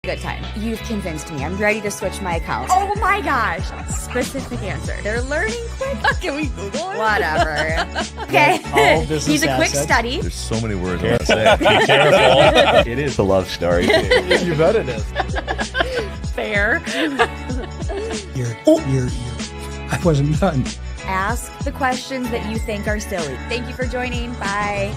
Good time. You've convinced me. I'm ready to switch my account. Oh my gosh. Specific answer. They're learning quick. Can we Google it? Whatever. Okay. He's a quick study. There's so many words I want to say. Be careful. It is a love story. You bet it is. Fair. I wasn't done. Ask the questions that you think are silly. Thank you for joining. Bye.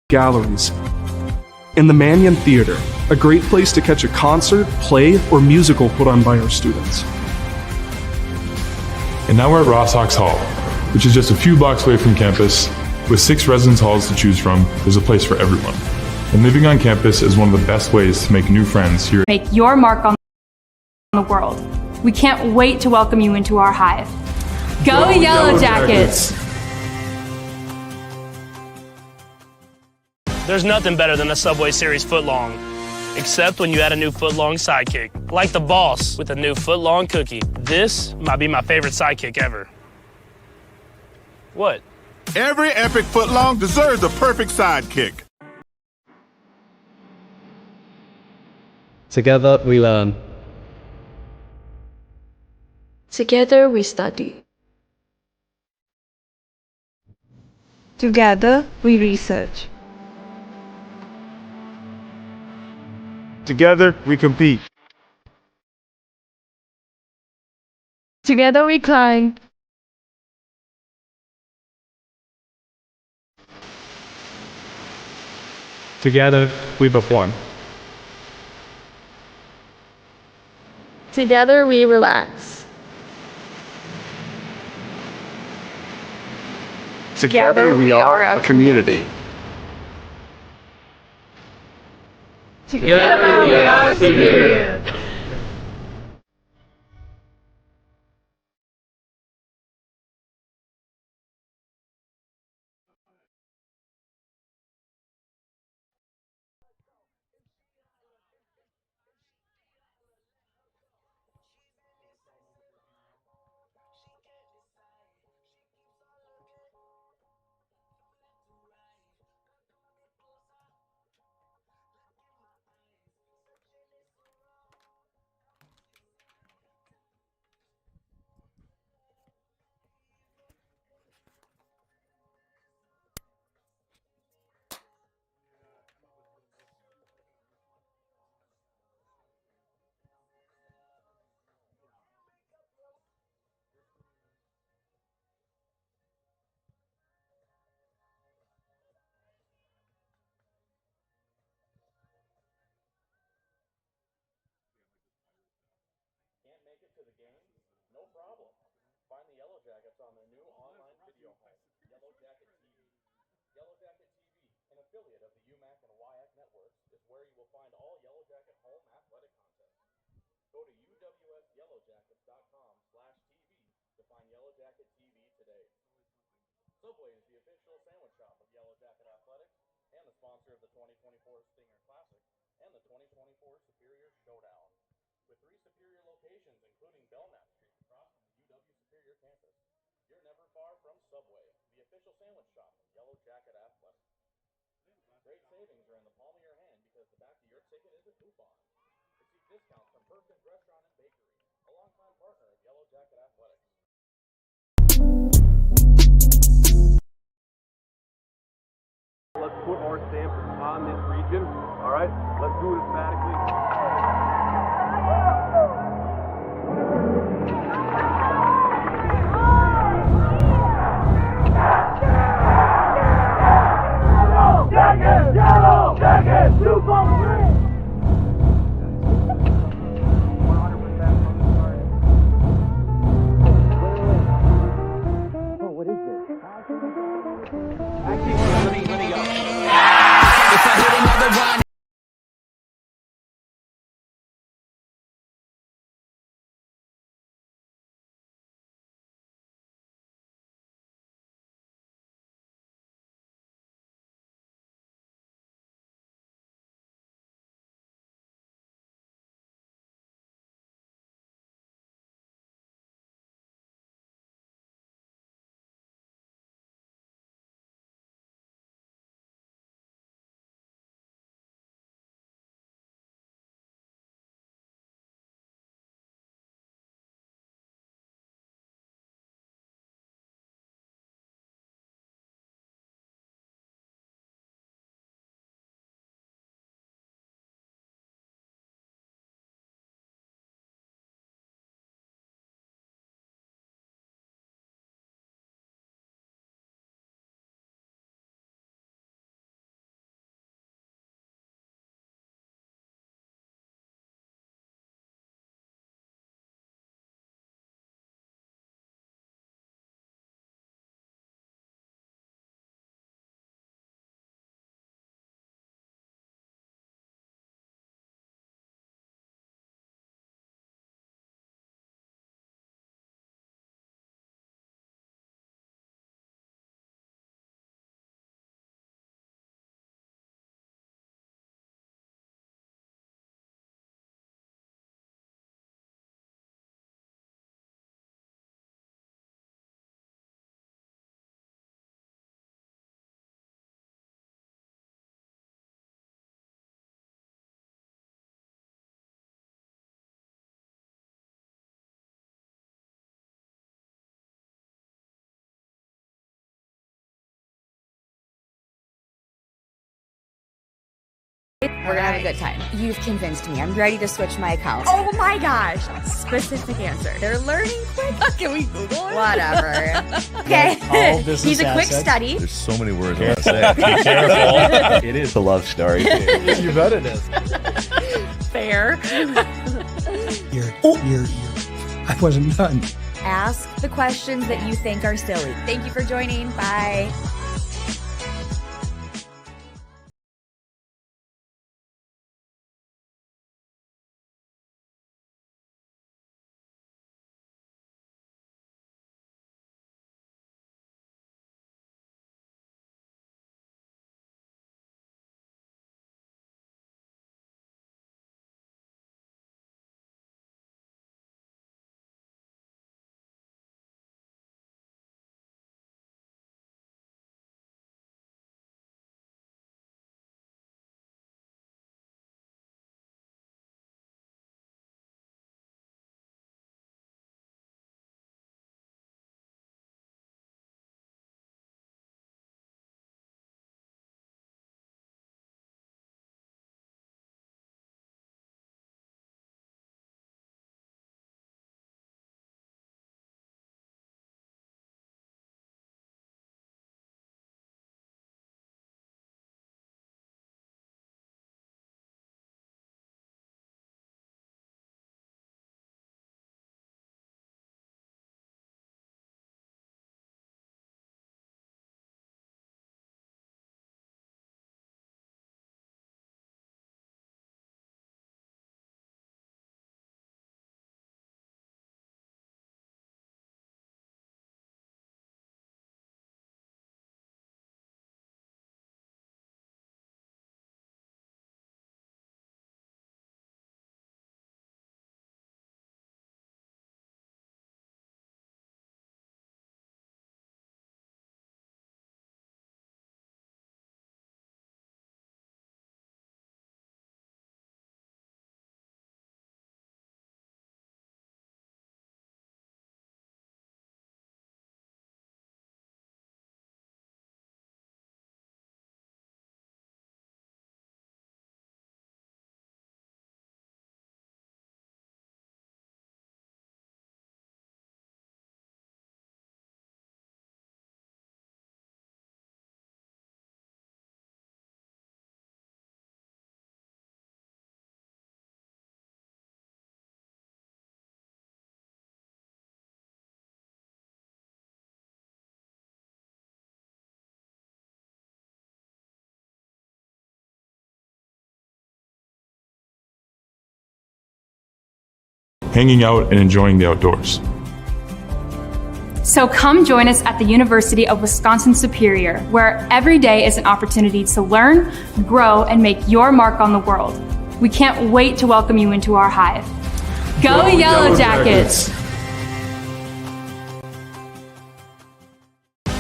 Galleries. In the Mannion Theater, a great place to catch a concert, play, or musical put on by our students. And now we're at Ross Hawks Hall, which is just a few blocks away from campus. With 6 residence halls to choose from, there's a place for everyone. And living on campus is one of the best ways to make new friends here. Make your mark on the world. We can't wait to welcome you into our hive. Go Yellow Jackets! There's nothing better than a Subway Series footlong, except when you add a new footlong sidekick, like the boss with a new footlong cookie. This might be my favorite sidekick ever. What? Every epic footlong deserves a perfect sidekick. Together we learn. Together we study. Together we research. Together we compete. Together we climb. Together we perform. Together we relax. Together we are a community. Together we are superior. Can't make it to the game? No problem. Find the Yellow Jackets on their new Yellow Jacket TV, an affiliate of the UMAC and WIAC networks, is where you will find all Yellow Jacket home athletic contests. Go to uwsyellowjackets.com/TV to find Yellow Jacket TV today. Subway is the official sandwich shop of Yellow Jacket Athletics and the sponsor of the 2024 Stinger Classic and the 2024 Superior Showdown. With 3 Superior locations, including Belknap Street across from the UW Superior campus, you're never far from Subway, the official sandwich shop of Yellow Jacket Athletics. Great savings are in the palm of your hand because the back of your ticket is a coupon. Receive discounts from Perkins Restaurant and Bakery, a longtime partner of Yellow Jacket Athletics. Let's put our stamp on this region. All right, let's do it emphatically. Yellow Jackets, Super Green! Oh, what is this? Let me go. If I hit another run. We're gonna have a good time. You've convinced me. I'm ready to switch my account. Oh my gosh. Specific answer. They're learning quick. Can we Google it? Whatever. Okay. He's a quick study. There's so many words I want to say. Be careful. It is a love story. You bet it is. Fair. I wasn't done. Ask the questions that you think are silly. Thank you for joining. Bye. hanging out and enjoying the outdoors. So come join us at the University of Wisconsin-Superior, where every day is an opportunity to learn, grow, and make your mark on the world. We can't wait to welcome you into our hive. Go Yellow Jackets!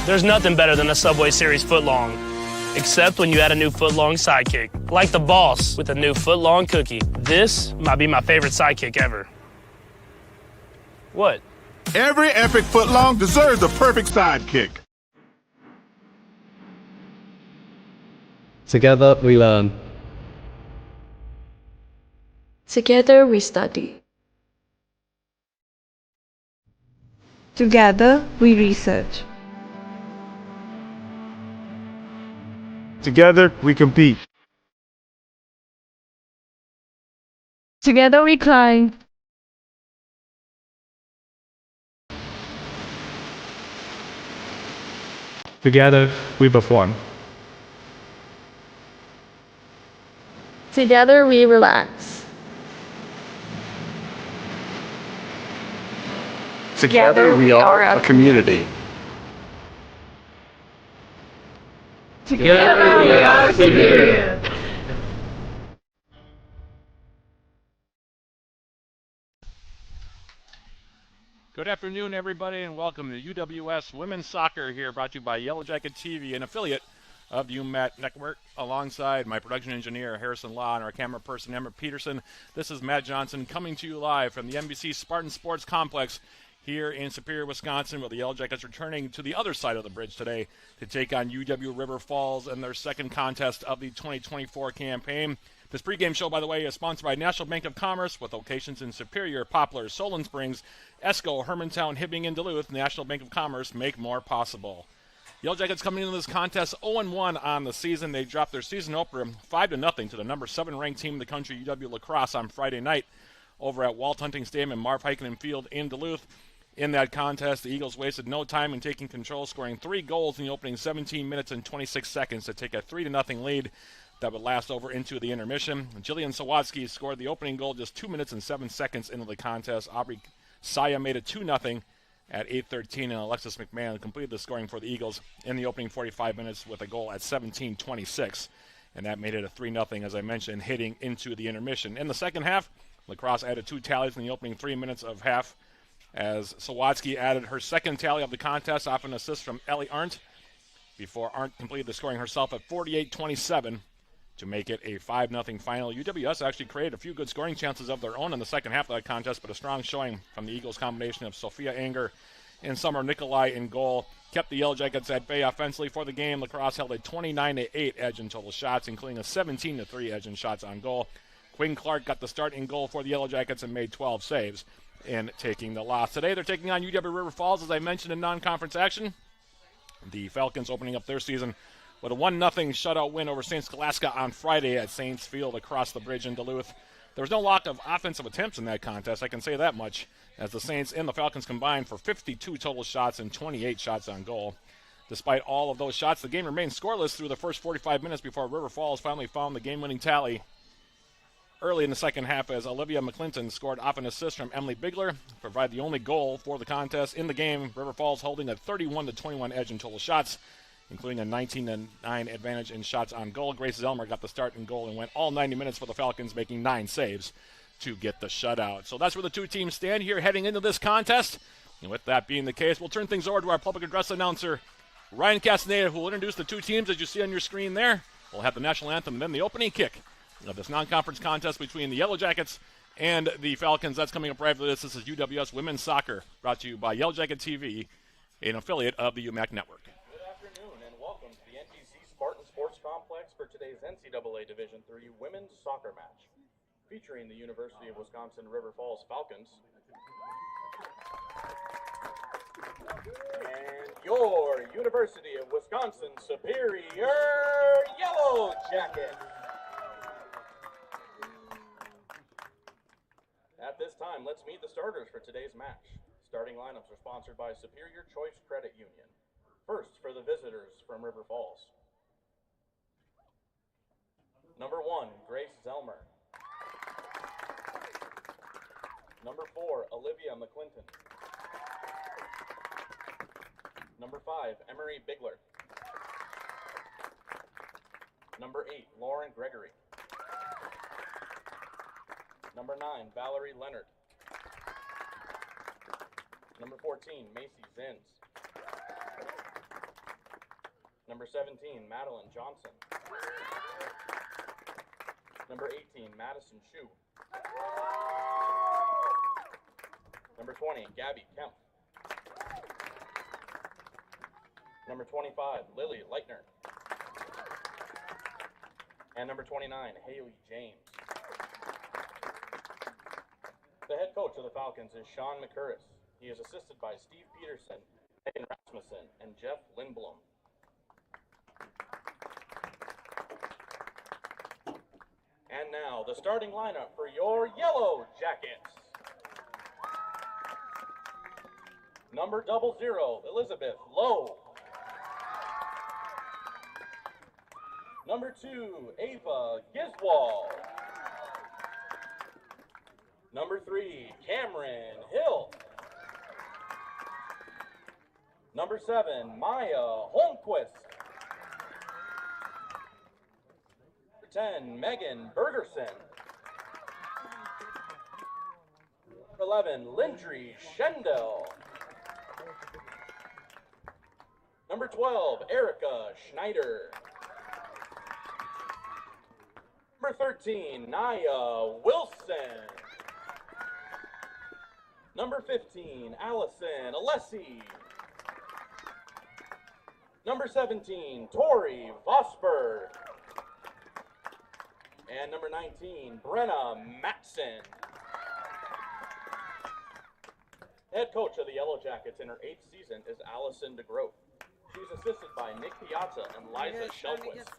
There's nothing better than a Subway Series footlong, except when you add a new footlong sidekick, like the boss with a new footlong cookie. This might be my favorite sidekick ever. What? Every epic footlong deserves a perfect sidekick. Together we learn. Together we study. Together we research. Together, we compete. Together we climb. Together we perform. Together we relax. Together we are a community. Together we are superior. Good afternoon, everybody, and welcome to UWS Women's Soccer here, brought to you by Yellow Jacket TV, an affiliate of the UMAT Network, alongside my production engineer, Harrison Law, and our camera person, Emma Peterson. This is Matt Johnson coming to you live from the NBC Spartan Sports Complex here in Superior, Wisconsin, with the Yellow Jackets returning to the other side of the bridge today to take on UW River Falls in their second contest of the 2024 campaign. This pregame show, by the way, is sponsored by National Bank of Commerce, with locations in Superior, Poplar, Solon Springs, Esco, Hermantown, Hibbing, and Duluth. National Bank of Commerce, make more possible. Yellow Jackets coming into this contest 0-1 on the season. They dropped their season opener 5-0 to the number 7 ranked team in the country, UW La Crosse, on Friday night over at Walt Hunting Stadium and Marv Heikkinen Field in Duluth. In that contest, the Eagles wasted no time in taking control, scoring 3 goals in the opening 17 minutes and 26 seconds to take a 3-0 lead that would last over into the intermission. Jillian Sawatsky scored the opening goal just 2 minutes and 7 seconds into the contest. Aubrey Saya made it 2-0 at 8:13, and Alexis McMahon completed the scoring for the Eagles in the opening 45 minutes with a goal at 17:26, and that made it a 3-0, as I mentioned, heading into the intermission. In the second half, La Crosse added 2 tallies in the opening 3 minutes of half, as Sawatsky added her second tally of the contest off an assist from Ellie Arndt, before Arndt completed the scoring herself at 48:27 to make it a 5-0 final. UWS actually created a few good scoring chances of their own in the second half of that contest, but a strong showing from the Eagles' combination of Sophia Anger and Summer Nikolai in goal kept the Yellow Jackets at bay offensively for the game. La Crosse held a 29-8 edge in total shots, including a 17-3 edge in shots on goal. Quinn Clark got the start in goal for the Yellow Jackets and made 12 saves in taking the loss. Today they're taking on UW River Falls, as I mentioned, in non-conference action. The Falcons opening up their season with a 1-0 shutout win over St. Scholastica on Friday at Saints Field across the bridge in Duluth. There was no lack of offensive attempts in that contest, I can say that much, as the Saints and the Falcons combined for 52 total shots and 28 shots on goal. Despite all of those shots, the game remained scoreless through the first 45 minutes before River Falls finally found the game-winning tally early in the second half, as Olivia McClinton scored off an assist from Emily Bigler, provided the only goal for the contest. In the game, River Falls holding a 31-21 edge in total shots, including a 19-9 advantage in shots on goal. Grace Zelmer got the start in goal and went all 90 minutes for the Falcons, making 9 saves to get the shutout. So that's where the two teams stand here heading into this contest. And with that being the case, we'll turn things over to our public address announcer, Ryan Castaneda, who will introduce the two teams as you see on your screen there. We'll have the national anthem and then the opening kick of this non-conference contest between the Yellow Jackets and the Falcons. That's coming up right after this. This is UWS Women's Soccer, brought to you by Yellow Jacket TV, an affiliate of the UMAC Network. Welcome to the NBC Spartan Sports Complex for today's NCAA Division III Women's Soccer match, featuring the University of Wisconsin River Falls Falcons and your University of Wisconsin Superior Yellow Jackets. At this time, let's meet the starters for today's match. Starting lineups are sponsored by Superior Choice Credit Union. First, for the visitors from River Falls. Number 1, Grace Zelmer. Number 4, Olivia McClinton. Number 5, Emery Bigler. Number 8, Lauren Gregory. Number 9, Valerie Leonard. Number 14, Macy Zins. Number 17, Madeline Johnson. Number 18, Madison Shue. Number 20, Gabby Kemp. Number 25, Lily Leitner. And number 29, Haley James. The head coach of the Falcons is Sean McCurris. He is assisted by Steve Peterson, Megan Rasmussen, and Jeff Lindblom. And now, the starting lineup for your Yellow Jackets. Number 00, Elizabeth Lowe. Number 2, Ava Giswald. Number 3, Cameron Hill. Number 7, Maya Holmquist. Number 10, Megan Bergerson. Number 11, Lindry Schendel. Number 12, Erica Schneider. Number 13, Naya Wilson. Number 15, Allison Alessi. Number 17, Tori Vosberg. And number 19, Brenna Matson. Head coach of the Yellow Jackets in her 8th season is Allison DeGroat. She's assisted by Nick Piazza and Liza Shelquist.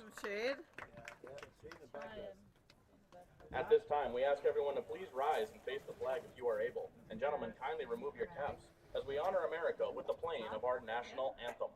At this time, we ask everyone to please rise and face the flag if you are able. And gentlemen, kindly remove your caps as we honor America with the playing of our national anthem.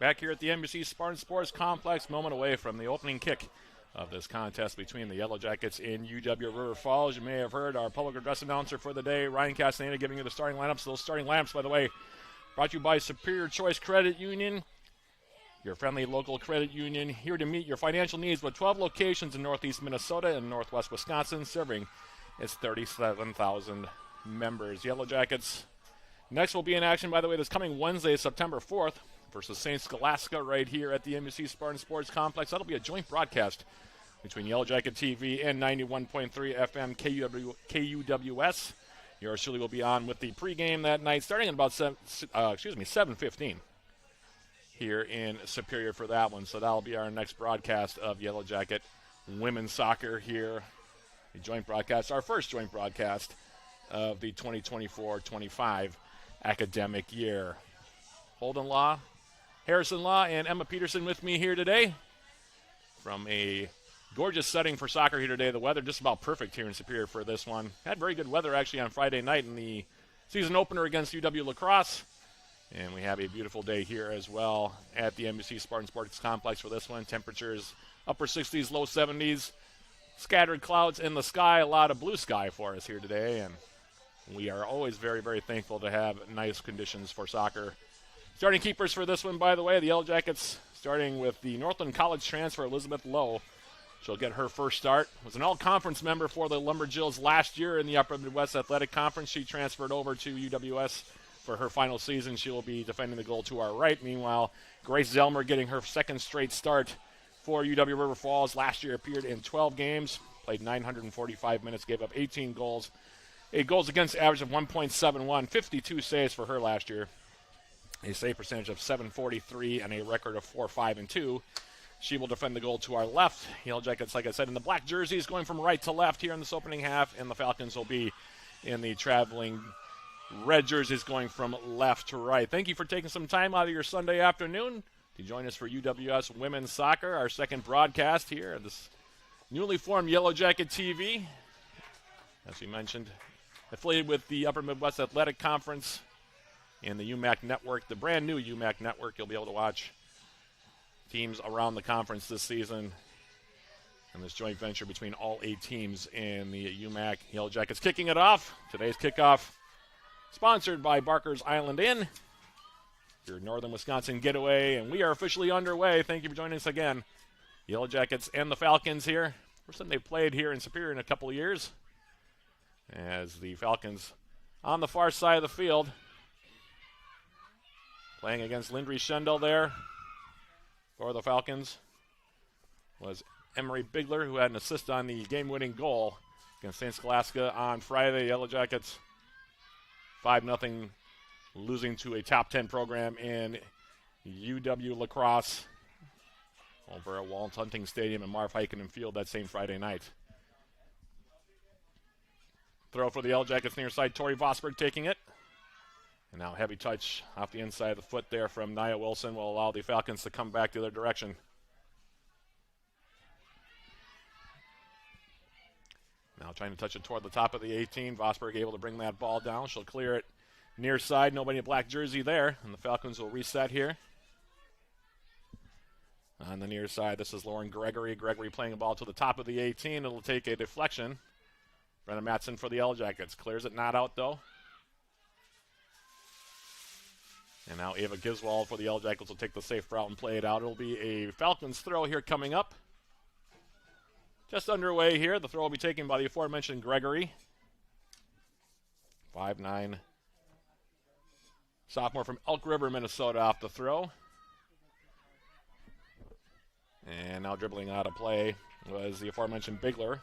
Back here at the NBC Spartan Sports Complex, moment away from the opening kick of this contest between the Yellow Jackets and UW River Falls. You may have heard our public address announcer for the day, Ryan Castaneda, giving you the starting lineups. Those starting lineups, by the way, brought to you by Superior Choice Credit Union, your friendly local credit union, here to meet your financial needs with 12 locations in northeast Minnesota and northwest Wisconsin, serving its 37,000 members. Yellow Jackets next will be in action, by the way, this coming Wednesday, September 4th, versus St. Scholastica right here at the NBC Spartan Sports Complex. That'll be a joint broadcast between Yellow Jacket TV and 91.3 FM KUWS. Yours truly will be on with the pregame that night, starting at about 7:15 here in Superior for that one. So that'll be our next broadcast of Yellow Jacket women's soccer here. A joint broadcast, our first joint broadcast of the 2024-25 academic year. Holden Law, Harrison Law, and Emma Peterson with me here today from a gorgeous setting for soccer here today. The weather just about perfect here in Superior for this one. Had very good weather actually on Friday night in the season opener against UW La Crosse. And we have a beautiful day here as well at the NBC Spartan Sports Complex for this one. Temperatures upper 60s, low 70s. Scattered clouds in the sky, a lot of blue sky for us here today. And we are always very, very thankful to have nice conditions for soccer. Starting keepers for this one, by the way, the Yellow Jackets starting with the Northland College transfer, Elizabeth Lowe. She'll get her first start. Was an all-conference member for the Lumberjills last year in the Upper Midwest Athletic Conference. She transferred over to UWS for her final season. She will be defending the goal to our right. Meanwhile, Grace Zelmer getting her second straight start for UW River Falls. Last year appeared in 12 games, played 945 minutes, gave up 18 goals. A goals against average of 1.71, 52 saves for her last year. A save percentage of 743 and a record of 4-5-2. She will defend the goal to our left. Yellow Jackets, like I said, in the black jerseys going from right to left here in this opening half, and the Falcons will be in the traveling red jerseys going from left to right. Thank you for taking some time out of your Sunday afternoon to join us for UWS Women's Soccer, our second broadcast here at this newly formed Yellow Jacket TV. As we mentioned, affiliated with the Upper Midwest Athletic Conference and the UMAC Network, the brand new UMAC Network. You'll be able to watch teams around the conference this season and this joint venture between all 8 teams in the UMAC Yellow Jackets. Kicking it off, today's kickoff sponsored by Barker's Island Inn, your Northern Wisconsin getaway, and we are officially underway. Thank you for joining us again. Yellow Jackets and the Falcons here. First time they've played here in Superior in a couple of years, as the Falcons on the far side of the field playing against Lindry Schendel there for the Falcons was Emery Bigler, who had an assist on the game-winning goal against St. Scholastica on Friday. Yellow Jackets 5-0 losing to a top 10 program in UW lacrosse over at Walton Hunting Stadium and Marv Heikkinen Field that same Friday night. Throw for the Yellow Jackets near side. Tori Vosberg taking it. And now heavy touch off the inside of the foot there from Nia Wilson will allow the Falcons to come back the other direction. Now trying to touch it toward the top of the 18. Vosberg able to bring that ball down. She'll clear it near side. Nobody in black jersey there. And the Falcons will reset here. On the near side, this is Lauren Gregory. Gregory playing a ball to the top of the 18. It'll take a deflection. Brenna Matson for the Yellow Jackets. Clears it, not out though. And now Ava Giswald for the Yellow Jackets will take the safe route and play it out. It'll be a Falcons throw here coming up. Just underway here. The throw will be taken by the aforementioned Gregory. 5'9" sophomore from Elk River, Minnesota off the throw. And now dribbling out of play was the aforementioned Bigler.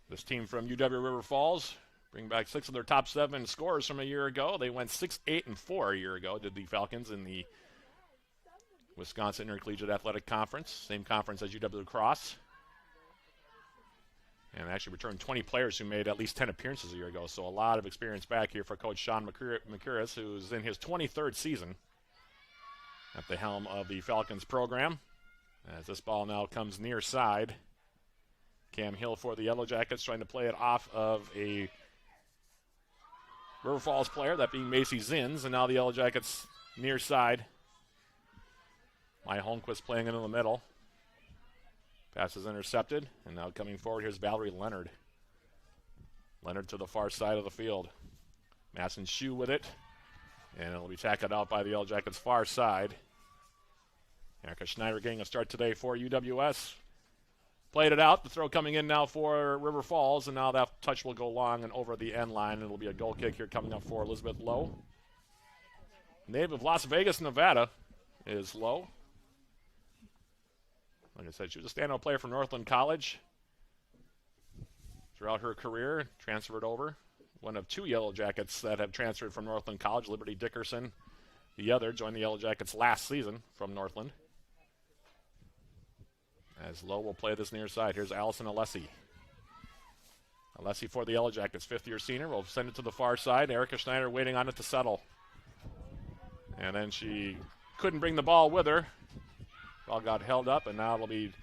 This team from UW River Falls bring back 6 of their top 7 scorers from a year ago. They went 6-8-4 a year ago, did the Falcons in the Wisconsin Intercollegiate Athletic Conference, same conference as UW lacrosse. And actually returned 20 players who made at least 10 appearances a year ago, so a lot of experience back here for Coach Sean McCurris, who's in his 23rd season at the helm of the Falcons program. As this ball now comes near side. Cam Hill for the Yellow Jackets trying to play it off of a River Falls player, that being Macy Zins, and now the Yellow Jackets near side. Maya Holmquist playing into the middle. Pass is intercepted, and now coming forward, here's Valerie Leonard. Leonard to the far side of the field. Masson Shoe with it, and it'll be tackled out by the Yellow Jackets far side. Erica Schneider getting a start today for UWS. Played it out. The throw coming in now for River Falls, and now that touch will go long and over the end line. It'll be a goal kick here coming up for Elizabeth Lowe. Native of Las Vegas, Nevada is Lowe. Like I said, she was a standout player for Northland College throughout her career. Transferred over. One of 2 Yellow Jackets that have transferred from Northland College. Liberty Dickerson, the other, joined the Yellow Jackets last season from Northland. As Lowe will play this near side. Here's Allison Alessi. Alessi for the Yellow Jackets, 5th-year senior. Will send it to the far side. Erica Schneider waiting on it to settle. And then she couldn't bring the ball with her. Ball got held up, and now it'll be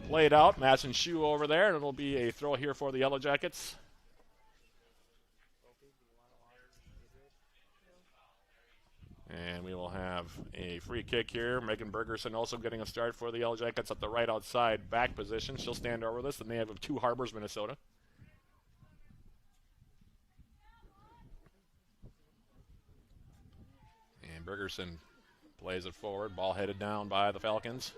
played out. Madison Shoe over there, and it'll be a throw here for the Yellow Jackets. And we will have a free kick here. Megan Bergerson also getting a start for the Yellow Jackets at the right outside back position. She'll stand over this, the native of Two Harbors, Minnesota. And Bergerson plays it forward. Ball headed down by the Falcons.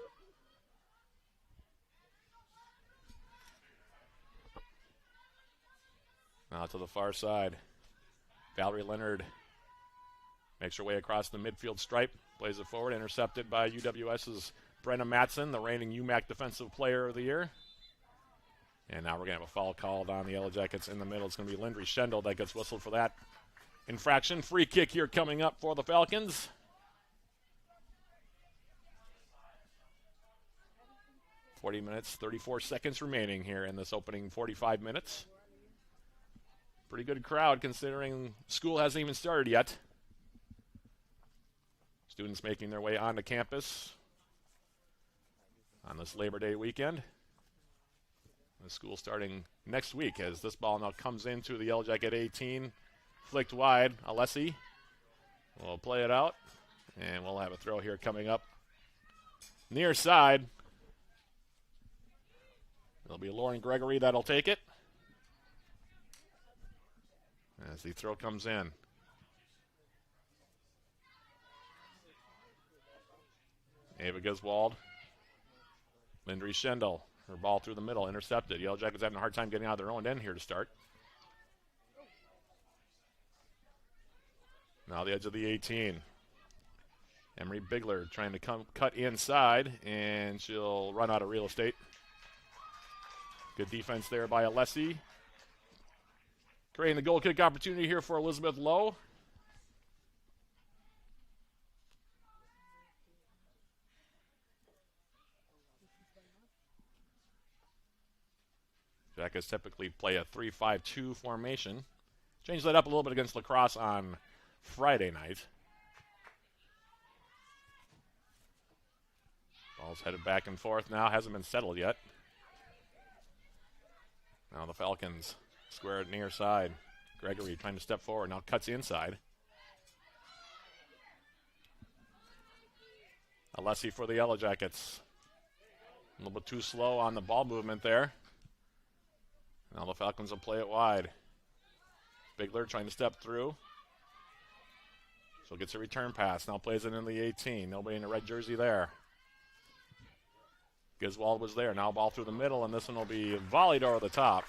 Now to the far side. Valerie Leonard makes her way across the midfield stripe. Plays it forward. Intercepted by UWS's Brenna Matson, the reigning UMAC Defensive Player of the Year. And now we're going to have a foul called on the Yellow Jackets in the middle. It's going to be Lindry Schendel that gets whistled for that infraction. Free kick here coming up for the Falcons. .40 minutes, 34 seconds remaining here in this opening 45 minutes. Pretty good crowd considering school hasn't even started yet. Students making their way onto campus on this Labor Day weekend. The school starting next week as this ball now comes into the Yellow Jacket 18. Flicked wide. Alessi will play it out. And we'll have a throw here coming up near side. It'll be Lauren Gregory that'll take it. As the throw comes in. Ava Giswald. Lindry Schendel. Her ball through the middle, intercepted. Yellow Jackets having a hard time getting out of their own end here to start. Now the edge of the 18. Emery Bigler trying to cut inside, and she'll run out of real estate. Good defense there by Alessi. Creating the goal kick opportunity here for Elizabeth Lowe. Jackets typically play a 3-5-2 formation. Changed that up a little bit against La Crosse on Friday night. Ball's headed back and forth now. Hasn't been settled yet. Now the Falcons square it near side. Gregory trying to step forward. Now cuts inside. Alessi for the Yellow Jackets. A little bit too slow on the ball movement there. Now the Falcons will play it wide. Bigler trying to step through. So gets a return pass. Now plays it in the 18. Nobody in a red jersey there. Giswald was there. Now ball through the middle, and this one will be volleyed over the top.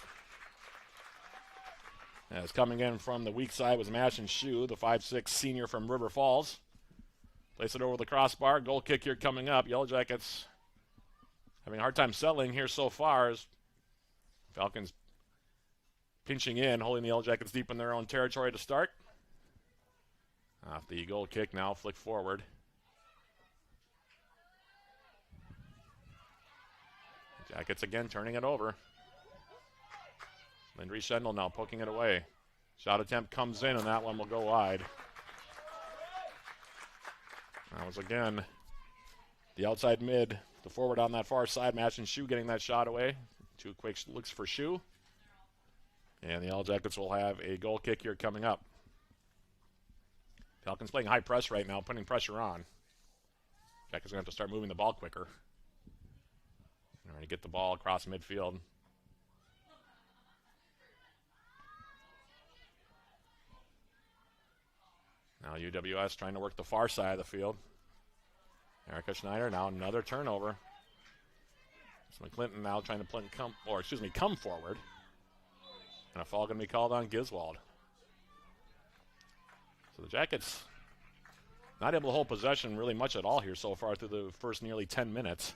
As coming in from the weak side was Mashin Shu, the 5'6" senior from River Falls. Place it over the crossbar. Goal kick here coming up. Yellow Jackets having a hard time settling here so far as Falcons pinching in, holding the Yellow Jackets deep in their own territory to start. Off the goal kick now, flick forward. Jackets again turning it over. Lindry Schendel now poking it away. Shot attempt comes in, and that one will go wide. That was again the outside mid, the forward on that far side. Matching Shu getting that shot away. Two quick looks for Shu. And the Yellow Jackets will have a goal kick here coming up. Falcons playing high press right now, putting pressure on. Jackets are going to have to start moving the ball quicker. Trying to get the ball across midfield. Now UWS trying to work the far side of the field. Erica Schneider, now another turnover. So McClinton now trying to come forward. And a foul going to be called on Giswald. So the Jackets not able to hold possession really much at all here so far through the first nearly 10 minutes.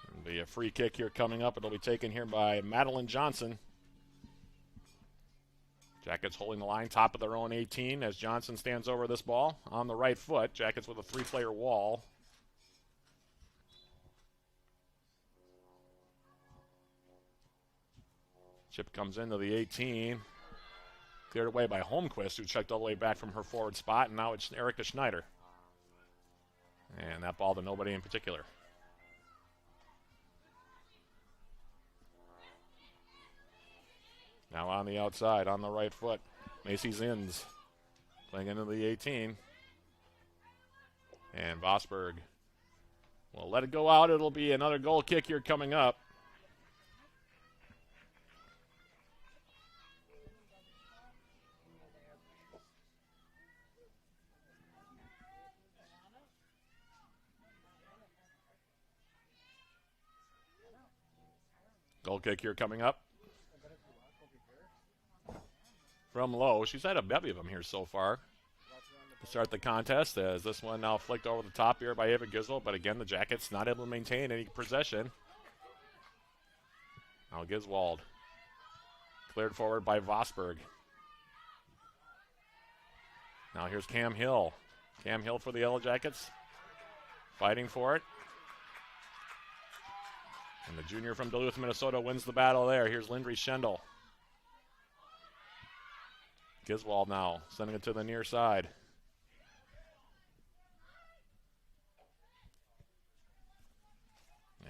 It'll be a free kick here coming up. It'll be taken here by Madeline Johnson. Jackets holding the line, top of their own 18 as Johnson stands over this ball on the right foot. Jackets with a three-player wall. Chip comes into the 18. Cleared away by Holmquist, who checked all the way back from her forward spot, and now it's Erica Schneider. And that ball to nobody in particular. Now on the outside, on the right foot, Macy Zins Playing into the 18. And Vosberg will let it go out. It'll be another goal kick here coming up. Goal kick here coming up. From Lowe. She's had a bevy of them here so far to start the contest, as this one now flicked over the top here by Ava Gisel, but again the Jackets not able to maintain any possession. Now Giswald cleared forward by Vosberg. Now here's Cam Hill. Cam Hill for the Yellow Jackets, fighting for it. And the junior from Duluth, Minnesota wins the battle there. Here's Lindry Schendel. Giswald now sending it to the near side.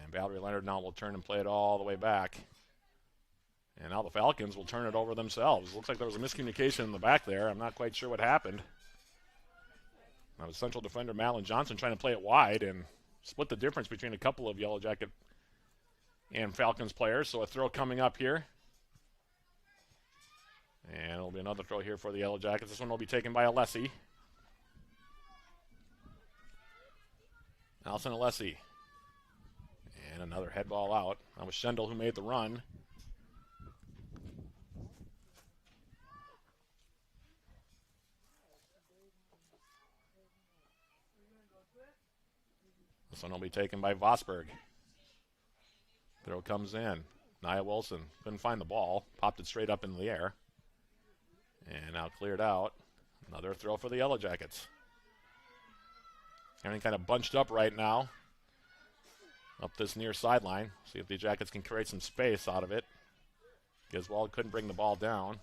And Valerie Leonard now will turn and play it all the way back. And now the Falcons will turn it over themselves. Looks like there was a miscommunication in the back there. I'm not quite sure what happened. Now the central defender, Madeline Johnson, trying to play it wide and split the difference between a couple of Yellow Jacket and Falcons players. So a throw coming up here. And it'll be another throw here for the Yellow Jackets. This one will be taken by Alessi. Allison Alessi. And another head ball out. That was Schendel who made the run. This one will be taken by Vosberg. Throw comes in. Nia Wilson couldn't find the ball. Popped it straight up in the air. And now cleared out. Another throw for the Yellow Jackets. Everything kind of bunched up right now. Up this near sideline. See if the Jackets can create some space out of it. Giswald couldn't bring the ball down.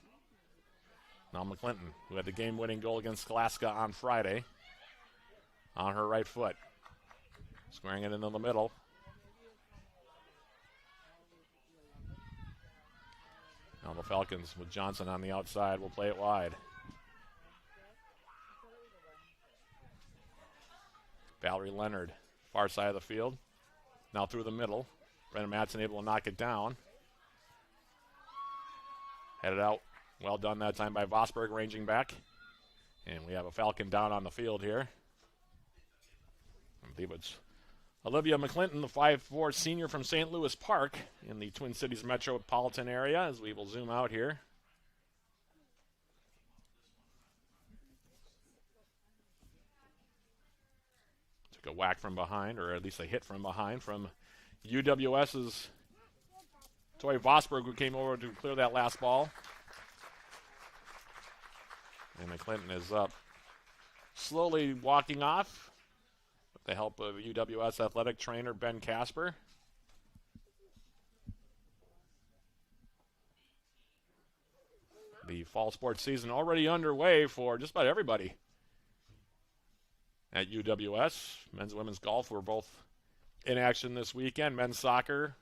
Now McClinton, who had the game-winning goal against Alaska on Friday, on her right foot. Squaring it into the middle. Now the Falcons with Johnson on the outside will play it wide. Valerie Leonard, far side of the field. Now through the middle. Brennan Madsen able to knock it down. Headed out. Well done that time by Vosberg, ranging back. And we have a Falcon down on the field here. I believe it's Olivia McClinton, the 5'4" senior from St. Louis Park in the Twin Cities metropolitan area, as we will zoom out here. Took a whack from behind, or at least a hit from behind from UWS's Toy Vosberg, who came over to clear that last ball. And McClinton is up, slowly walking off with the help of UWS athletic trainer Ben Casper. The fall sports season already underway for just about everybody at UWS. Men's and women's golf were both in action this weekend. Men's soccer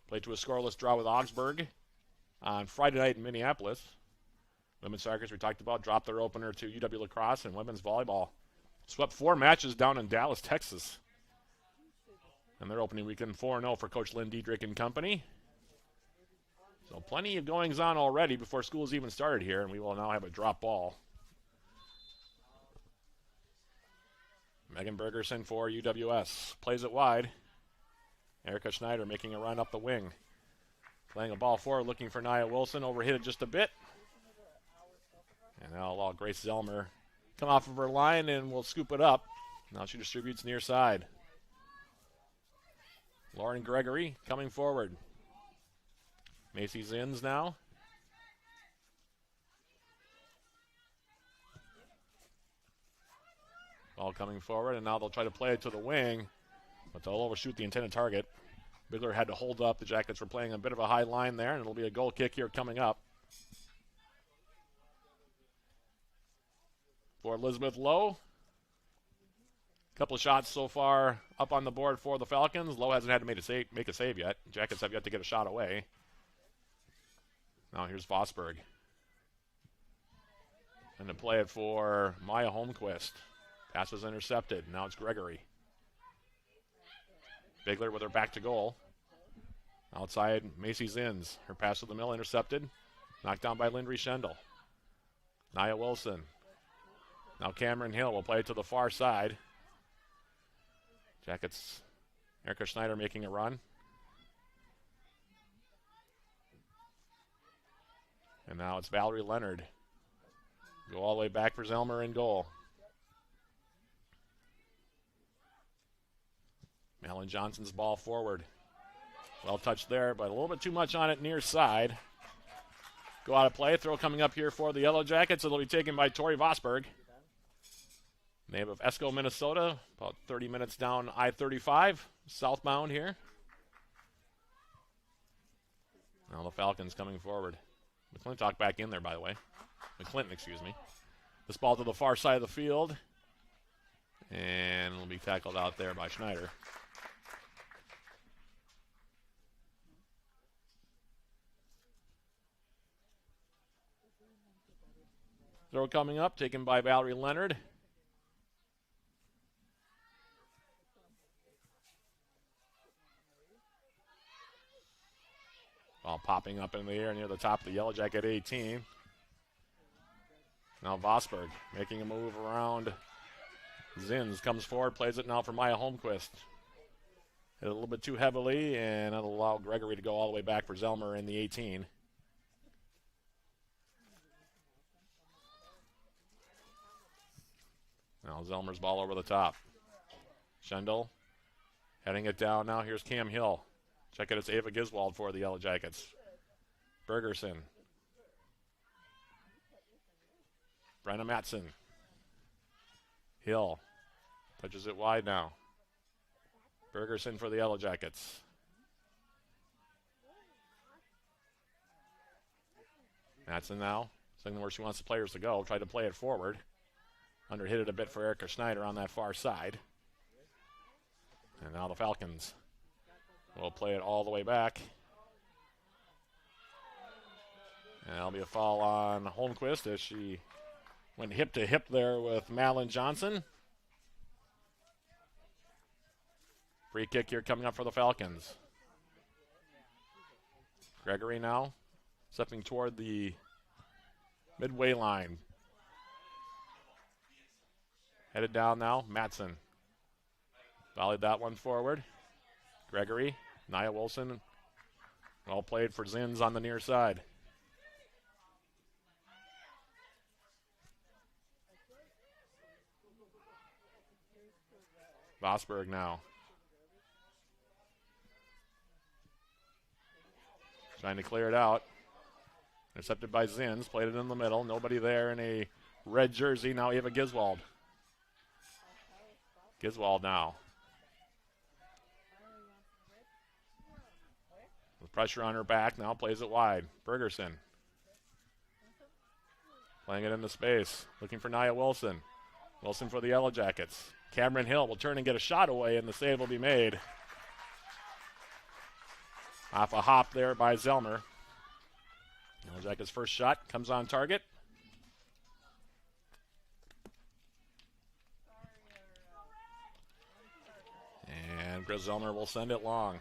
played to a scoreless draw with Augsburg on Friday night in Minneapolis. Women's soccer, as we talked about, dropped their opener to UW lacrosse, and women's volleyball swept 4 matches down in Dallas, Texas. And their opening weekend 4-0 for Coach Lynn Diedrich and company. So plenty of goings on already before school's even started here, and we will now have a drop ball. Megan Bergerson for UWS. Plays it wide. Erica Schneider making a run up the wing. Playing a ball forward, looking for Nia Wilson. Overhit it just a bit. And now allow Grace Zelmer come off of her line and will scoop it up. Now she distributes near side. Lauren Gregory coming forward. Macy Zins now. Ball coming forward, and now they'll try to play it to the wing, but they'll overshoot the intended target. Bigler had to hold up. The Jackets were playing a bit of a high line there, and it'll be a goal kick here coming up for Elizabeth Lowe. A couple of shots so far up on the board for the Falcons. Lowe hasn't had to make a save yet. Jackets have yet to get a shot away. Now here's Vosberg. And to play it for Maya Holmquist. Pass was intercepted. Now it's Gregory. Bigler with her back to goal. Outside, Macy Zins. Her pass to the middle intercepted. Knocked down by Lindry Schendel. Nia Wilson. Now Cameron Hill will play it to the far side. Jackets, Erica Schneider making a run. And now it's Valerie Leonard. Go all the way back for Zelmer in goal. Malin Johnson's ball forward. Well touched there, but a little bit too much on it near side. Go out of play. Throw coming up here for the Yellow Jackets. It'll be taken by Tori Vosberg. Name of Esco, Minnesota. About 30 minutes down I-35, southbound here. Now the Falcons coming forward. McClintock back in there, by the way. McClinton, excuse me. This ball to the far side of the field. And it'll be tackled out there by Schneider. Throw coming up, taken by Valerie Leonard. Ball popping up in the air near the top of the Yellow Jacket 18. Now Vosberg making a move around. Zins comes forward, plays it now for Maya Holmquist. Hit a little bit too heavily, and that'll allow Gregory to go all the way back for Zelmer in the 18. Now Zelmer's ball over the top. Schendel heading it down now. Here's Cam Hill. Check it, it's Ava Giswald for the Yellow Jackets. Bergerson. Brenna Matson. Hill touches it wide now. Bergerson for the Yellow Jackets. Matson now, signaling where she wants the players to go. Tried to play it forward. Underhit it a bit for Erica Schneider on that far side. And now the Falcons will play it all the way back. And that'll be a foul on Holmquist as she went hip to hip there with Malin Johnson. Free kick here coming up for the Falcons. Gregory now stepping toward the midway line. Headed down now, Matson. Volleyed that one forward. Gregory, Nia Wilson. Well played for Zins on the near side. Vosberg now. Trying to clear it out. Intercepted by Zins. Played it in the middle. Nobody there in a red jersey. Now Eva Giswald. Giswald now. With pressure on her back. Now plays it wide. Bergerson. Playing it into space. Looking for Nia Wilson. Wilson for the Yellow Jackets. Cameron Hill will turn and get a shot away, and the save will be made. Off a hop there by Zelmer. Yellow Jackets' first shot comes on target. And Chris Zelmer will send it long.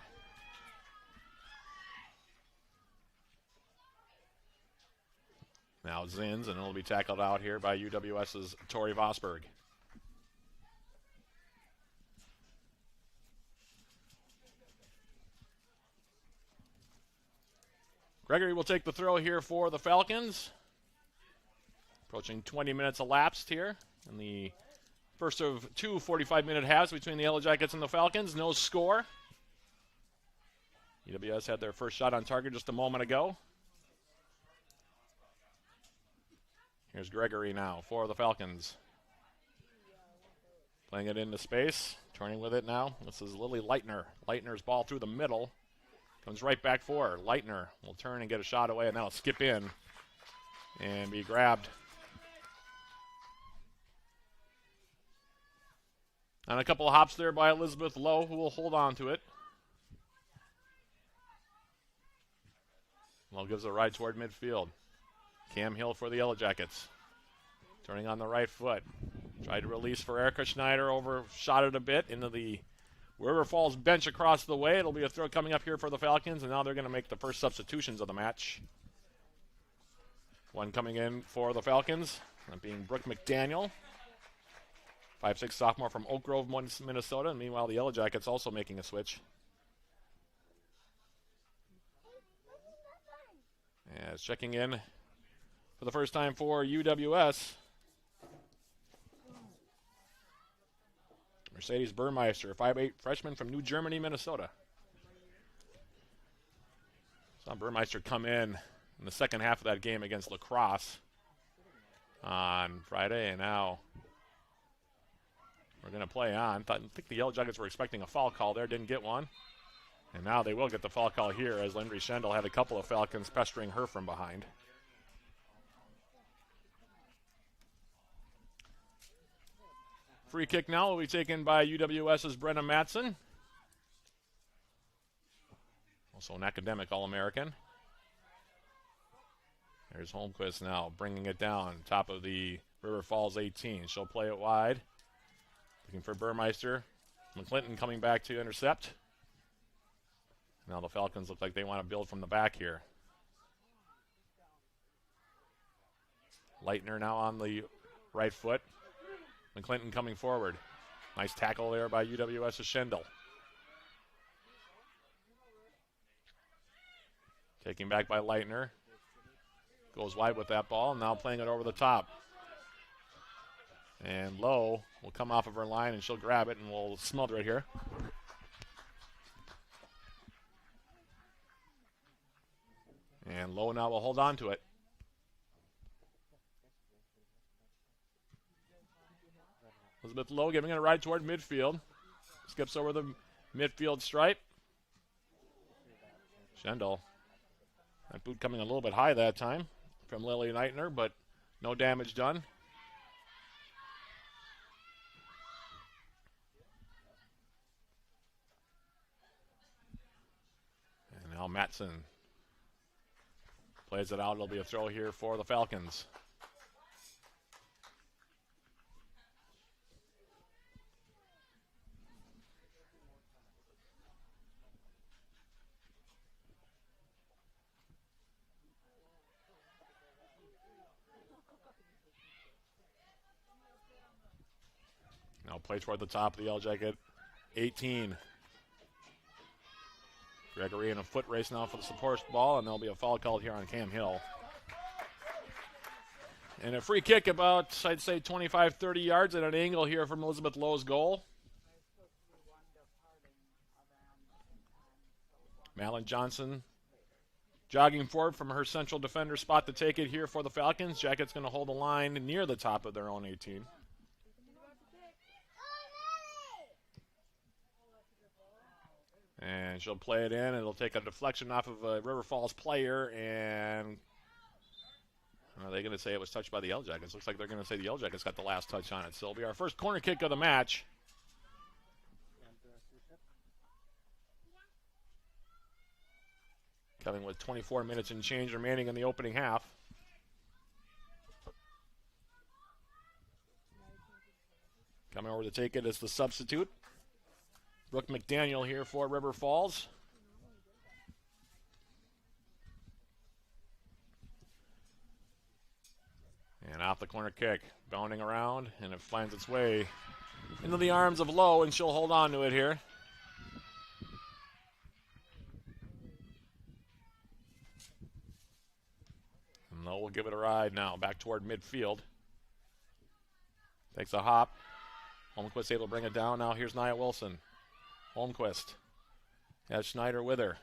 Now Zins, and it'll be tackled out here by UWS's Tori Vosberg. Gregory will take the throw here for the Falcons. Approaching 20 minutes elapsed here in the first of two 45-minute halves between the Yellow Jackets and the Falcons. No score. UWS had their first shot on target just a moment ago. Here's Gregory now for the Falcons. Playing it into space. Turning with it now. This is Lily Leitner. Leitner's ball through the middle. Comes right back for her. Leitner will turn and get a shot away, and that'll skip in and be grabbed. And a couple of hops there by Elizabeth Lowe, who will hold on to it. Lowe gives a ride toward midfield. Cam Hill for the Yellow Jackets. Turning on the right foot. Tried to release for Erica Schneider, overshot it a bit into the River Falls bench across the way. It'll be a throw coming up here for the Falcons, and now they're going to make the first substitutions of the match. One coming in for the Falcons, that being Brooke McDaniel. 5'6" sophomore from Oak Grove, Minnesota. And meanwhile, the Yellow Jackets also making a switch. As checking in for the first time for UWS, Mercedes Burmeister, 5'8" freshman from New Germany, Minnesota. Saw Burmeister come in the second half of that game against La Crosse on Friday, and now we're going to play on. I think the Yellow Jackets were expecting a foul call there, didn't get one. And now they will get the foul call here as Lindry Schendel had a couple of Falcons pestering her from behind. Free kick now will be taken by UWS's Brenna Matson. Also an academic All-American. There's Holmquist now bringing it down, top of the River Falls 18. She'll play it wide. Looking for Burmeister. McClinton coming back to intercept. Now the Falcons look like they want to build from the back here. Leitner now on the right foot. McClinton coming forward. Nice tackle there by UWS's Schendel. Taking back by Leitner. Goes wide with that ball, now playing it over the top. And Lowe will come off of her line, and she'll grab it, and we'll smother it here. And Lowe now will hold on to it. Elizabeth Lowe giving it a ride toward midfield. Skips over the midfield stripe. Schendel. That boot coming a little bit high that time from Lily Leitner, but no damage done. And now Matson plays it out. It'll be a throw here for the Falcons. Now play toward the top of the Yellow Jacket 18. Gregory in a foot race now for the support ball, and there'll be a foul called here on Cam Hill. And a free kick about, I'd say, 25, 30 yards at an angle here from Elizabeth Lowe's goal. Malin Johnson jogging forward from her central defender spot to take it here for the Falcons. Jackets going to hold the line near the top of their own 18. And she'll play it in. It'll take a deflection off of a River Falls player, and are they going to say it was touched by the Yellow Jackets? Looks like they're going to say the Yellow Jackets got the last touch on it. So it'll be our first corner kick of the match. Coming with 24 minutes and change remaining in the opening half. Coming over to take it is the substitute, Brooke McDaniel here for River Falls. And off the corner kick, bounding around, and it finds its way into the arms of Lowe, and she'll hold on to it here. And Lowe will give it a ride now, back toward midfield. Takes a hop. Holmquist able to bring it down. Now here's Nia Wilson. Holmquist has Schneider with her.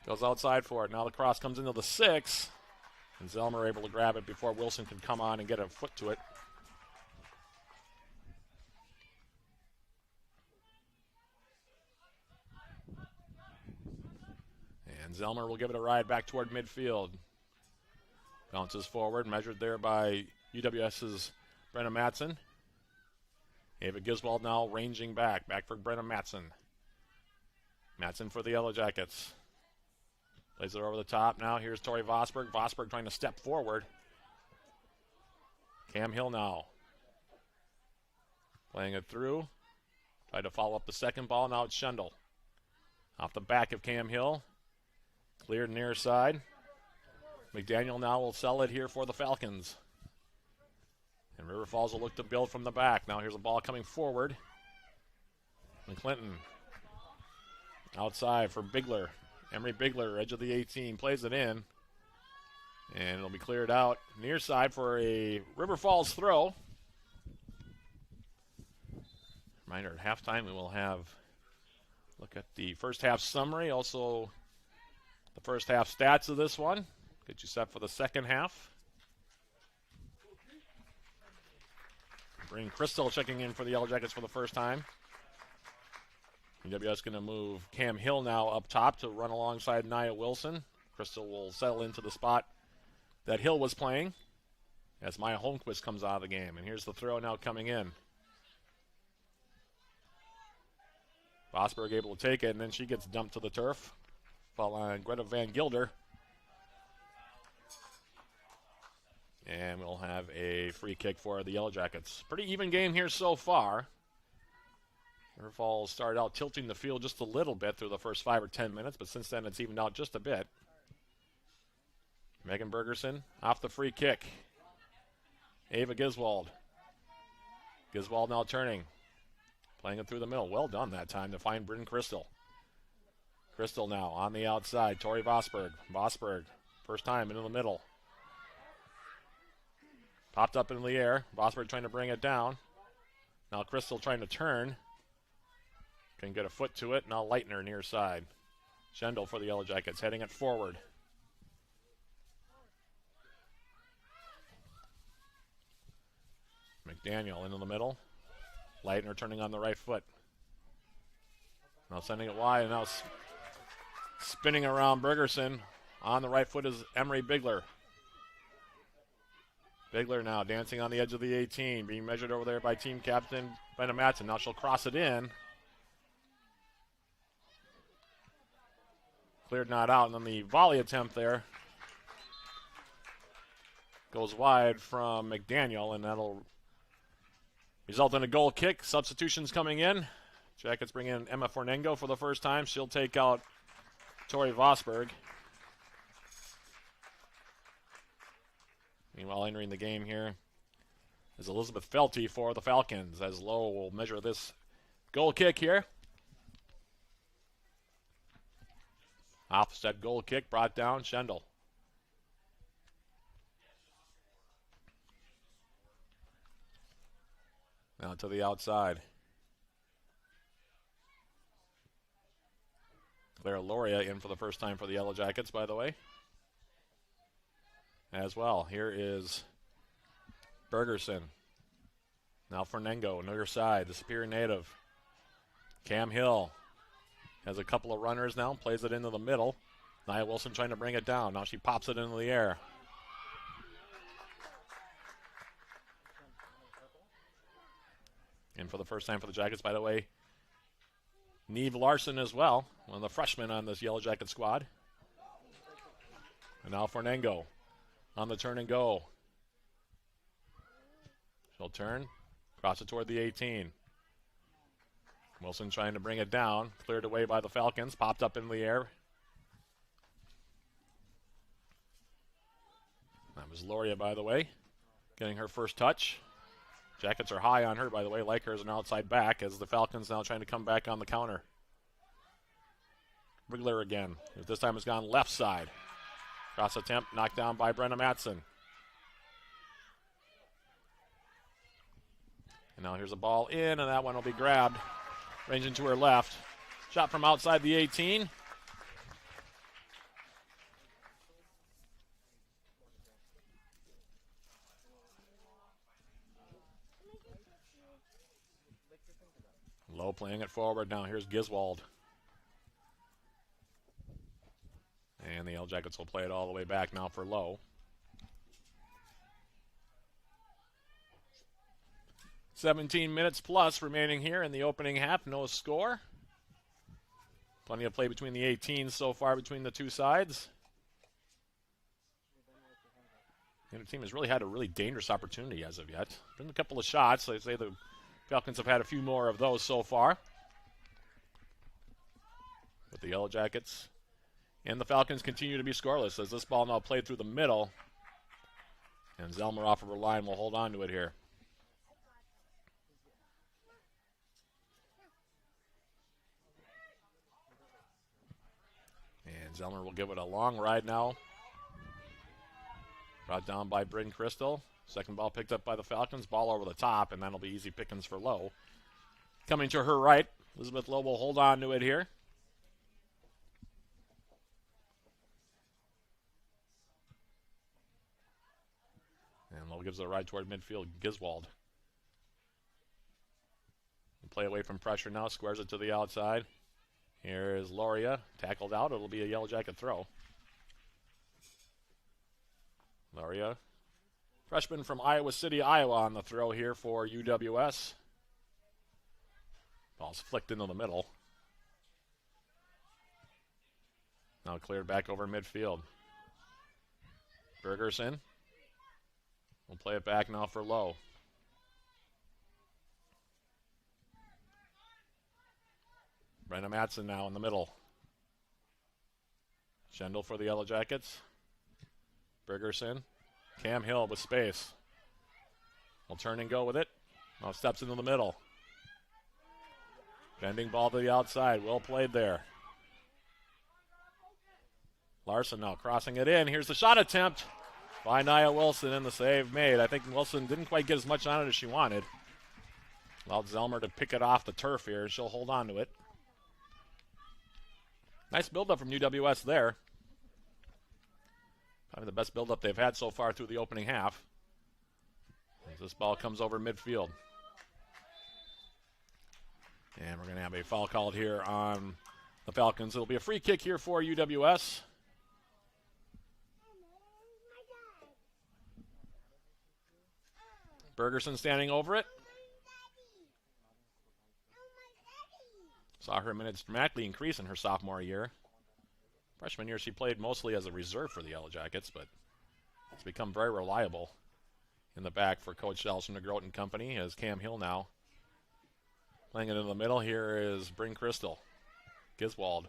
Goes outside for it. Now the cross comes into the 6. And Zelmer able to grab it before Wilson can come on and get a foot to it. And Zelmer will give it a ride back toward midfield. Bounces forward, measured there by UWS's Brenna Matson. Ava Giswald now ranging back for Brenna Matson. Matson for the Yellow Jackets. Plays it over the top now. Here's Tori Vosberg. Vosberg trying to step forward. Cam Hill now. Playing it through. Tried to follow up the second ball. Now it's Schendel. Off the back of Cam Hill. Cleared near side. McDaniel now will sell it here for the Falcons. And River Falls will look to build from the back. Now here's a ball coming forward. McClinton. Outside for Bigler. Emery Bigler, edge of the 18, plays it in. And it'll be cleared out near side for a River Falls throw. Reminder, at halftime we will have look at the first half summary, also the first half stats of this one. Get you set for the second half. Bring Crystal checking in for the Yellow Jackets for the first time. UWS going to move Cam Hill now up top to run alongside Nia Wilson. Crystal will settle into the spot that Hill was playing as Maya Holmquist comes out of the game. And here's the throw now coming in. Vosberg able to take it, and then she gets dumped to the turf. Following Greta Van Gilder. And we'll have a free kick for the Yellow Jackets. Pretty even game here so far. River Falls started out tilting the field just a little bit through the first 5 or 10 minutes, but since then it's evened out just a bit. Megan Bergerson off the free kick. Ava Giswald. Giswald now turning. Playing it through the middle. Well done that time to find Bryn Crystal. Crystal now on the outside. Tori Vosberg. Vosberg, first time into the middle. Popped up into the air. Vosberg trying to bring it down. Now Crystal trying to turn. Can get a foot to it. Now Leitner near side. Schendel for the Yellow Jackets heading it forward. McDaniel into the middle. Leitner turning on the right foot. Now sending it wide, and now spinning around Bergerson. On the right foot is Emery Bigler. Bigler now dancing on the edge of the 18, being measured over there by team captain Brenda Matson. Now she'll cross it in. Cleared not out, and then the volley attempt there goes wide from McDaniel, and that'll result in a goal kick. Substitutions coming in. Jackets bring in Emma Fornengo for the first time. She'll take out Tori Vosberg. Meanwhile, entering the game here is Elizabeth Felty for the Falcons, as Lowe will measure this goal kick here. Offset goal kick brought down, Schendel. Now to the outside. Claire Loria in for the first time for the Yellow Jackets, by the way. As well, here is Bergerson. Now Fernengo, near side, the Superior native. Cam Hill has a couple of runners now, plays it into the middle. Nia Wilson trying to bring it down. Now she pops it into the air. And for the first time for the Jackets, by the way, Neve Larson as well, one of the freshmen on this Yellow Jacket squad. And now Fernengo on the turn and go. She'll turn, cross it toward the 18. Wilson trying to bring it down, cleared away by the Falcons, popped up in the air. That was Loria, by the way, getting her first touch. Jackets are high on her, by the way, like her as an outside back, as the Falcons now trying to come back on the counter. Bigler again. This time it's gone left side. Cross attempt knocked down by Brenna Matson. And now here's a ball in, and that one will be grabbed. Ranging to her left. Shot from outside the 18. Lowe playing it forward now. Here's Giswald. And the Yellow Jackets will play it all the way back now for Lowe. 17 minutes plus remaining here in the opening half. No score. Plenty of play between the 18s so far between the two sides. The team has really had a really dangerous opportunity as of yet. Been a couple of shots. They say the Falcons have had a few more of those so far. But the Yellow Jackets and the Falcons continue to be scoreless as this ball now played through the middle. And Zelmer off of her line will hold on to it here. And Zelmer will give it a long ride now. Brought down by Bryn Crystal. Second ball picked up by the Falcons. Ball over the top, and that'll be easy pickings for Lowe. Coming to her right, Elizabeth Lowe will hold on to it here. And Lowe gives it a ride toward midfield. Giswald. Play away from pressure now. Squares it to the outside. Here is Loria. Tackled out. It'll be a Yellow Jacket throw. Loria. Freshman from Iowa City, Iowa on the throw here for UWS. Ball's flicked into the middle. Now cleared back over midfield. Bergerson. We'll play it back now for Lowe. Brenna Matson now in the middle. Schendel for the Yellow Jackets. Bergerson. Cam Hill with space. Will turn and go with it. Now steps into the middle. Bending ball to the outside. Well played there. Larson now crossing it in. Here's the shot attempt by Nia Wilson and the save made. I think Wilson didn't quite get as much on it as she wanted. Allowed Zelmer to pick it off the turf here. She'll hold on to it. Nice build-up from UWS there. Probably the best build-up they've had so far through the opening half. As this ball comes over midfield. And we're going to have a foul called here on the Falcons. It'll be a free kick here for UWS. Bergerson standing over it. Saw her minutes dramatically increase in her sophomore year. Freshman year, she played mostly as a reserve for the Yellow Jackets, but it's become very reliable in the back for Coach Elson DeGroat and company as Cam Hill now playing it in the middle. Here is Bryn Crystal. Giswald.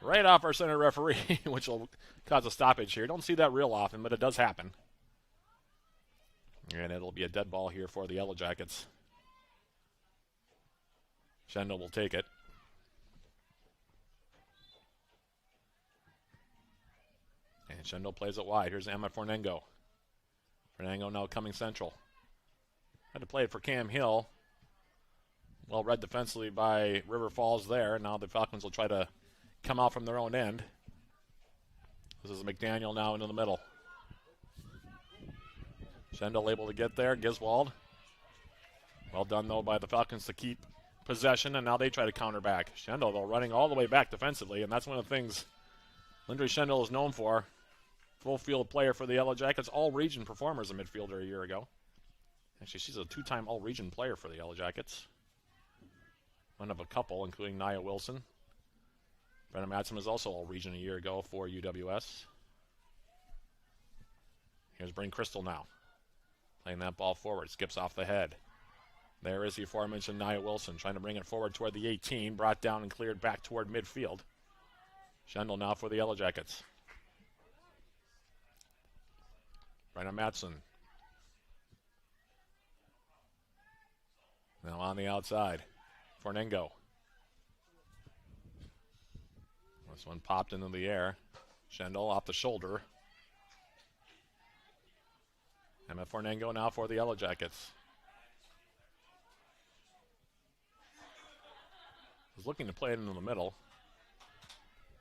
Right off our center referee, which will cause a stoppage here. Don't see that real often, but it does happen. And it'll be a dead ball here for the Yellow Jackets. Schendel will take it. And Schendel plays it wide. Here's Emma Fornengo. Fornengo now coming central. Had to play it for Cam Hill. Well read defensively by River Falls there. Now the Falcons will try to come out from their own end. This is McDaniel now into the middle. Schendel able to get there. Giswald. Well done, though, by the Falcons to keep possession, and now they try to counter back. Schendel, though, running all the way back defensively, and that's one of the things Lindry Schendel is known for. Full field player for the Yellow Jackets, all-region performer as a midfielder a year ago. Actually, she's a two-time all-region player for the Yellow Jackets. One of a couple, including Nia Wilson. Brenna Matson was also all-region a year ago for UWS. Here's Bryn Crystal now. Playing that ball forward, skips off the head. There is the aforementioned Nia Wilson trying to bring it forward toward the 18, brought down and cleared back toward midfield. Schendel now for the Yellow Jackets. Brenna Matson. Now on the outside. Fornengo. This one popped into the air. Schendel off the shoulder. Emma Fornengo now for the Yellow Jackets. Was looking to play it into the middle.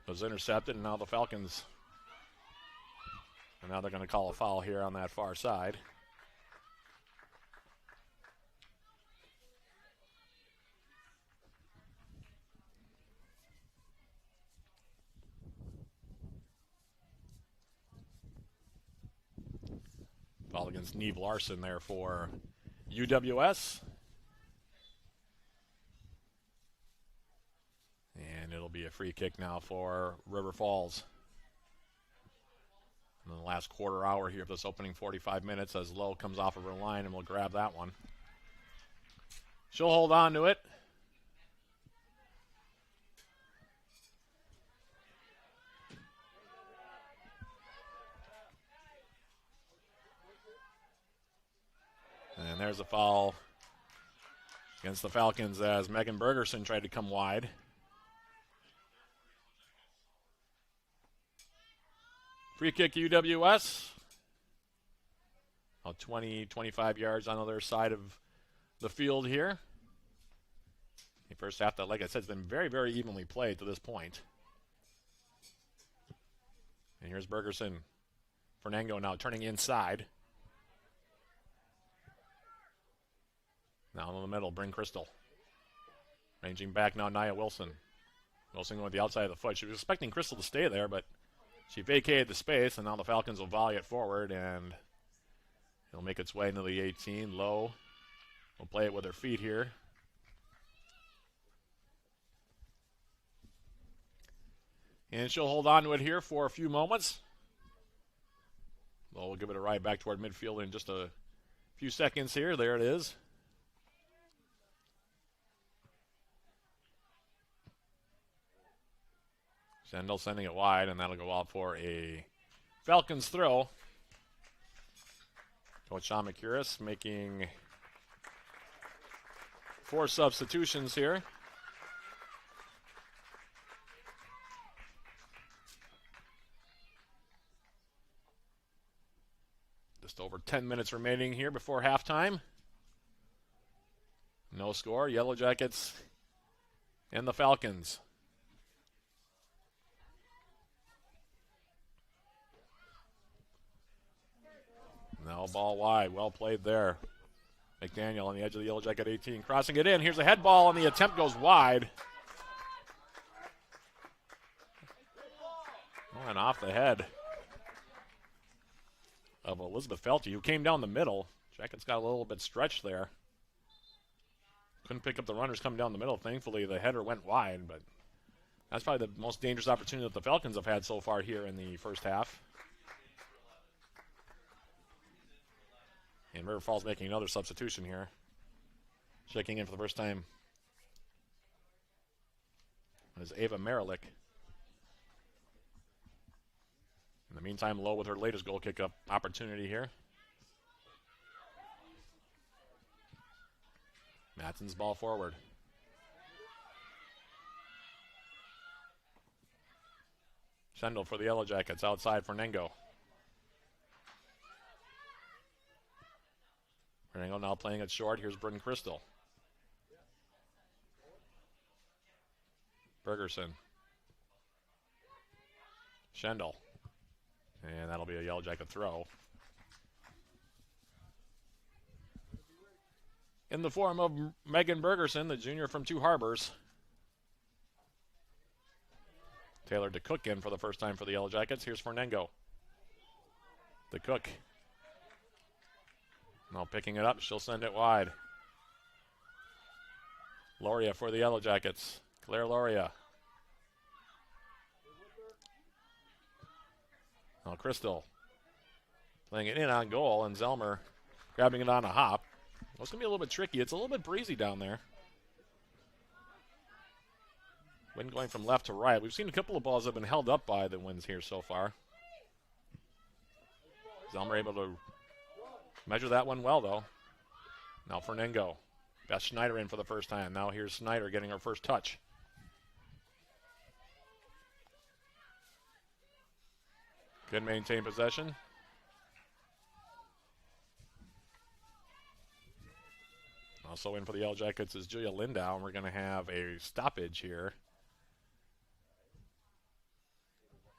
Was intercepted, and now the Falcons. And now they're going to call a foul here on that far side. Foul against Neve Larson there for UWS. And it'll be a free kick now for River Falls. in the last quarter hour here of this opening 45 minutes as Lowe comes off of her line, and we'll grab that one. She'll hold on to it. And there's a foul against the Falcons as Megan Bergerson tried to come wide. Free kick UWS. About 20, 25 yards on the other side of the field here. The first half, that, like I said, has been very, very evenly played to this point. And here's Bergerson. Fernango now turning inside. Now in the middle, Bryn Crystal. Ranging back now, Nia Wilson. Wilson going with the outside of the foot. She was expecting Crystal to stay there, but she vacated the space, and now the Falcons will volley it forward, and it'll make its way into the 18. Low will play it with her feet here. And she'll hold on to it here for a few moments. Low will give it a ride back toward midfield in just a few seconds here. There it is. Sendell sending it wide, and that'll go out for a Falcons throw. Coach Sean McCurris making 4 substitutions here. Just over 10 minutes remaining here before halftime. No score. Yellow Jackets and the Falcons. Now ball wide. Well played there. McDaniel on the edge of the Yellow Jacket 18. Crossing it in. Here's a head ball, and the attempt goes wide. Oh, and off the head of Elizabeth Felty, who came down the middle. Jackets got a little bit stretched there. Couldn't pick up the runners coming down the middle. Thankfully, the header went wide, but that's probably the most dangerous opportunity that the Falcons have had so far here in the first half. And River Falls making another substitution here. Checking in for the first time is Ava Marilick. In the meantime, Lowe with her latest goal kick-up opportunity here. Mattson's ball forward. Shendel for the Yellow Jackets, outside for Nengo. Fernango now playing it short. Here's Bryn Crystal. Bergerson. Shendel. And that'll be a Yellow Jacket throw. In the form of Megan Bergerson, the junior from Two Harbors. Taylor DeCook in for the first time for the Yellow Jackets. Here's Fernango. DeCook. Now picking it up, she'll send it wide. Loria for the Yellow Jackets. Claire Loria. Now Crystal playing it in on goal, and Zelmer grabbing it on a hop. It's going to be a little bit tricky. It's a little bit breezy down there. Wind going from left to right. We've seen a couple of balls that have been held up by the winds here so far. Zelmer able to measure that one well, though. Now Fernango. Beth Schneider in for the first time. Now here's Schneider getting her first touch. Good maintained possession. Also in for the Yellow Jackets is Julia Lindau, and we're going to have a stoppage here.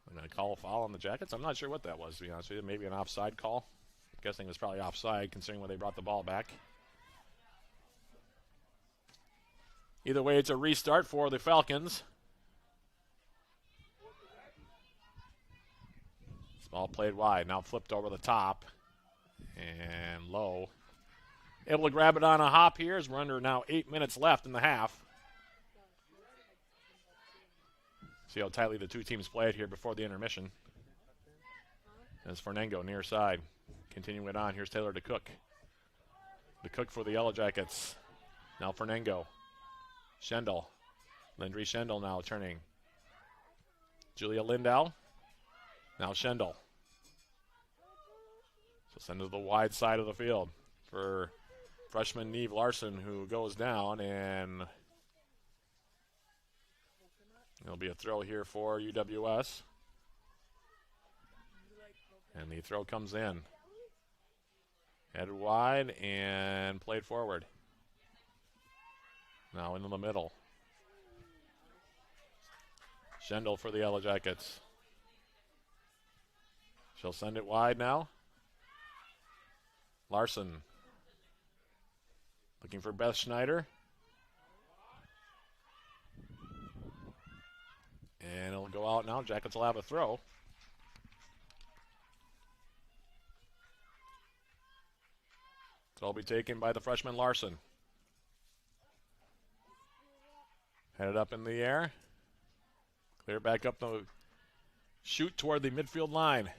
I'm going to call a foul on the Jackets. I'm not sure what that was, to be honest with you. Maybe an offside call. I'm guessing it was probably offside, considering when they brought the ball back. Either way, it's a restart for the Falcons. This ball played wide, now flipped over the top. And Lowe able to grab it on a hop here as we're under now 8 minutes left in the half. See how tightly the two teams played here before the intermission. As Fernango near side. Continuing it on. Here's Taylor to Cook. To Cook for the Yellow Jackets. Now Fernango. Schendel. Lindry Schendel now turning. Julia Lindau. Now Schendel. So send to the wide side of the field for freshman Neve Larson, who goes down, and there'll be a throw here for UWS. And the throw comes in. Headed wide and played forward. Now into the middle. Schendel for the Yellow Jackets. She'll send it wide now. Larson. Looking for Beth Schneider. And it'll go out now. Jackets will have a throw. It'll be taken by the freshman Larson. Headed up in the air. Clear back up the shoot toward the midfield line.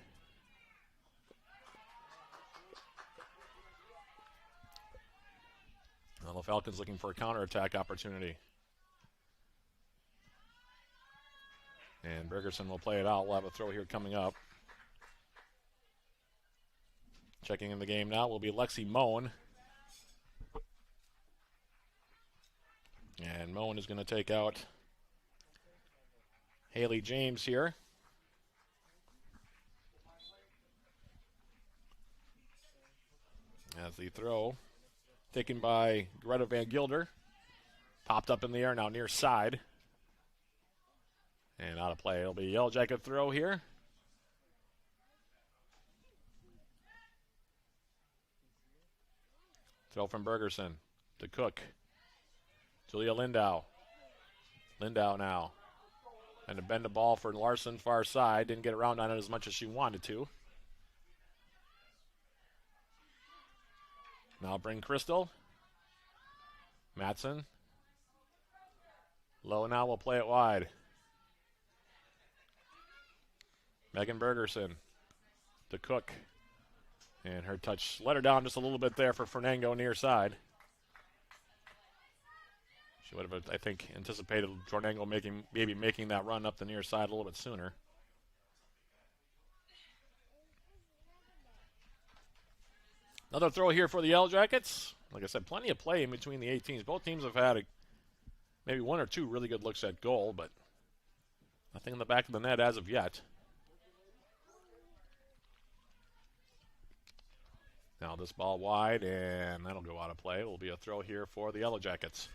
Well, the Falcons looking for a counterattack opportunity. And Bergerson will play it out. We'll have a throw here coming up. Checking in the game now will be Lexi Moen. And Moen is going to take out Haley James here. As the throw taken by Greta Van Gilder. Popped up in the air now near side. And out of play. It'll be a Yellow Jacket throw here. Throw from Bergerson to Cook. Julia Lindau. Lindau now. And to bend the ball for Larson far side. Didn't get around on it as much as she wanted to. Now bring Crystal. Matson. Low now will play it wide. Megan Bergerson to Cook. And her touch let her down just a little bit there for Fernango near side. She would have, I think, anticipated Fernango maybe making that run up the near side a little bit sooner. Another throw here for the Yellow Jackets. Like I said, plenty of play in between the 8 teams. Both teams have had maybe one or two really good looks at goal, but nothing in the back of the net as of yet. Now this ball wide, and that'll go out of play. It will be a throw here for the Yellow Jackets.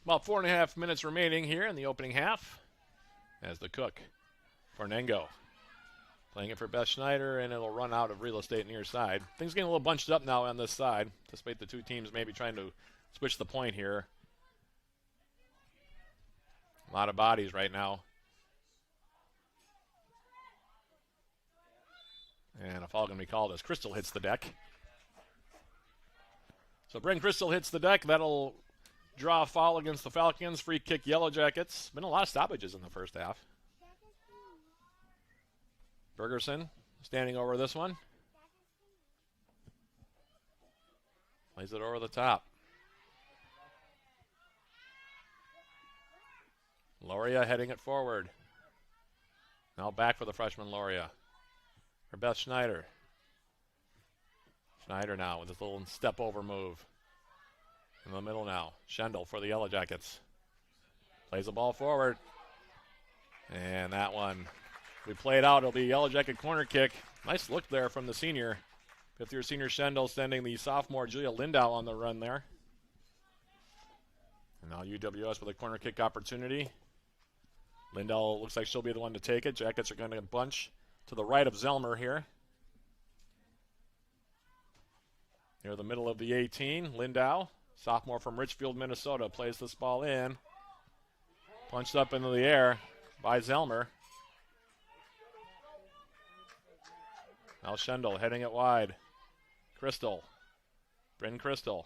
About 4.5 minutes remaining here in the opening half. As the Cook, Fernango, playing it for Beth Schneider, and it'll run out of real estate near side. Things getting a little bunched up now on this side, despite the two teams maybe trying to switch the point here. A lot of bodies right now. And a foul going to be called as Crystal hits the deck. So Bryn Crystal hits the deck. That'll draw a foul against the Falcons. Free kick, Yellow Jackets. Been a lot of stoppages in the first half. Bergerson standing over this one. Plays it over the top. Loria heading it forward. Now back for the freshman Loria. For Beth Schneider. Schneider now with his little step over move. In the middle now. Schendel for the Yellow Jackets. Plays the ball forward. And that one we played out. It'll be Yellow Jacket corner kick. Nice look there from the senior. Fifth-year senior Schendel sending the sophomore Julia Lindau on the run there. And now UWS with a corner kick opportunity. Lindau looks like she'll be the one to take it. Jackets are going to bunch to the right of Zelmer here. Near the middle of the 18, Lindau, sophomore from Richfield, Minnesota, plays this ball in. Punched up into the air by Zelmer. Now Schendel heading it wide. Crystal. Bryn Crystal.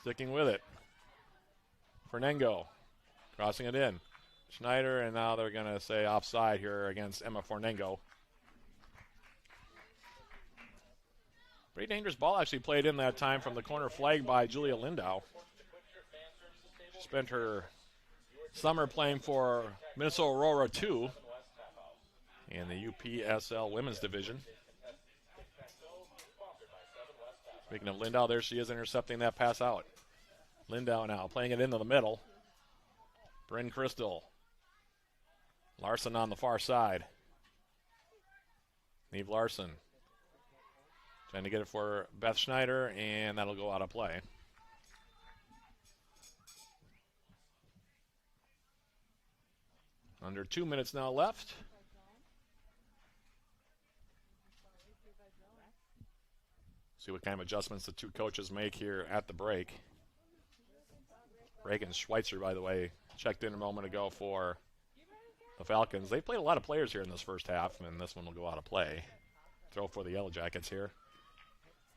Sticking with it. Fernengo crossing it in. Schneider, and now they're going to say offside here against Emma Fornengo. Pretty dangerous ball actually played in that time from the corner flag by Julia Lindau. She spent her summer playing for Minnesota Aurora 2 in the UPSL Women's Division. Speaking of Lindau, there she is intercepting that pass out. Lindau now playing it into the middle. Bryn Crystal. Larson on the far side. Neve Larson trying to get it for Beth Schneider, and that'll go out of play. Under 2 minutes now left. See what kind of adjustments the two coaches make here at the break. Reagan Schweitzer, by the way, checked in a moment ago for the Falcons. They played a lot of players here in this first half, and this one will go out of play. Throw for the Yellow Jackets here.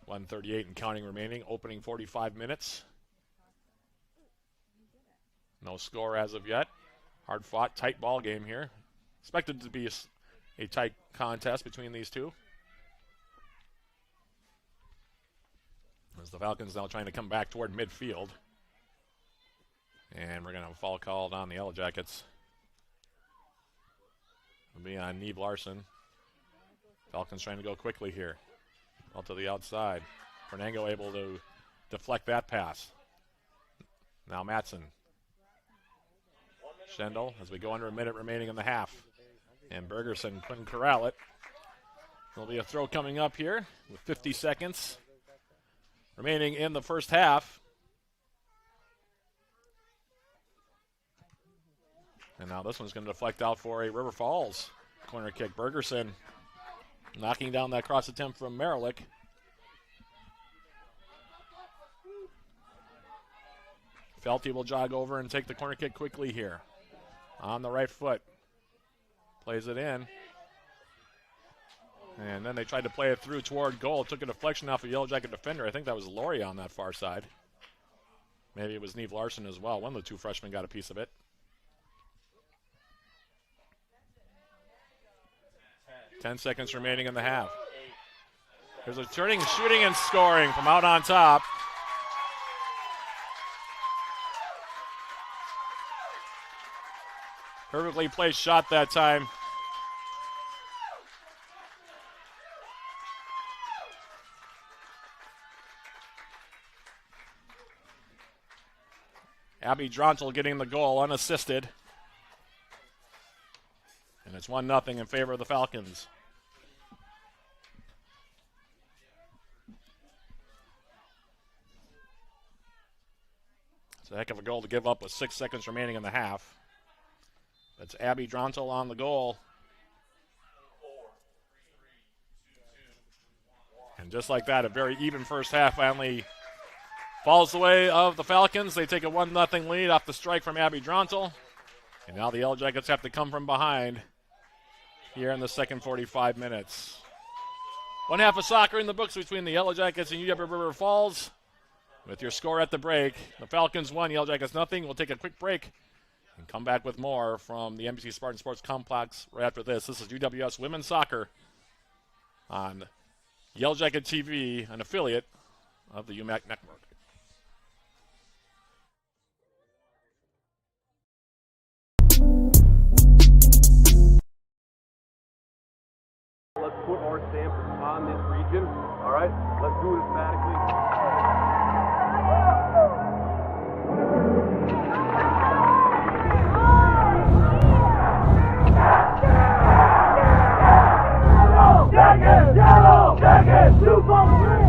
1:38 and counting remaining, opening 45 minutes. No score as of yet. Hard fought, tight ball game here. Expected to be a tight contest between these two. As the Falcons now trying to come back toward midfield. And we're going to have a foul called on the Yellow Jackets. It'll be on Neve Larson. Falcons trying to go quickly here. Out to the outside. Fernango able to deflect that pass. Now Matson. Schendel as we go under a minute remaining in the half. And Bergerson couldn't corral it. There'll be a throw coming up here with 50 seconds remaining in the first half. And now this one's going to deflect out for a River Falls corner kick. Bergerson knocking down that cross attempt from Merrick. Felty will jog over and take the corner kick quickly here. On the right foot. Plays it in. And then they tried to play it through toward goal. Took a deflection off a Yellow Jacket defender. I think that was Laurie on that far side. Maybe it was Neve Larson as well. One of the two freshmen got a piece of it. 10 seconds remaining in the half. There's a turning, shooting, and scoring from out on top. Perfectly placed shot that time. Abby Drontel getting the goal unassisted. And it's 1-0 in favor of the Falcons. It's a heck of a goal to give up with 6 seconds remaining in the half. That's Abby Drontel on the goal. And just like that, a very even first half finally falls the way of the Falcons. They take a 1-0 lead off the strike from Abby Drontel. And now the Yellow Jackets have to come from behind here in the second 45 minutes. One half of soccer in the books between the Yellow Jackets and UW River Falls. With your score at the break, the Falcons 1, Yellow Jackets nothing. We'll take a quick break and come back with more from the NBC Spartan Sports Complex right after this. This is UWS Women's Soccer on Yellow Jacket TV, an affiliate of the UMAC Network. Let's put our stamp on this region. All right, let's do it emphatically. Yellow Jackets, 2-3.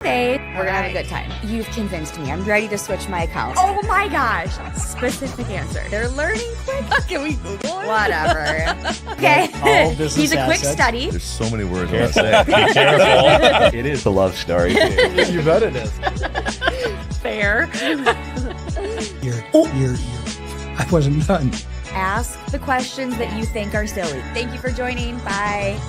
Hey, we're gonna have a good time. You've convinced me. I'm ready to switch my account. Oh my gosh. Specific answer. They're learning quick. Can we Google it? Whatever. Okay. All business He's a quick assets. study. There's so many words I want to say. Be careful. It is a love story. You bet it is. Fair. You're. I wasn't done. Ask the questions that you think are silly. Thank you for joining. Bye.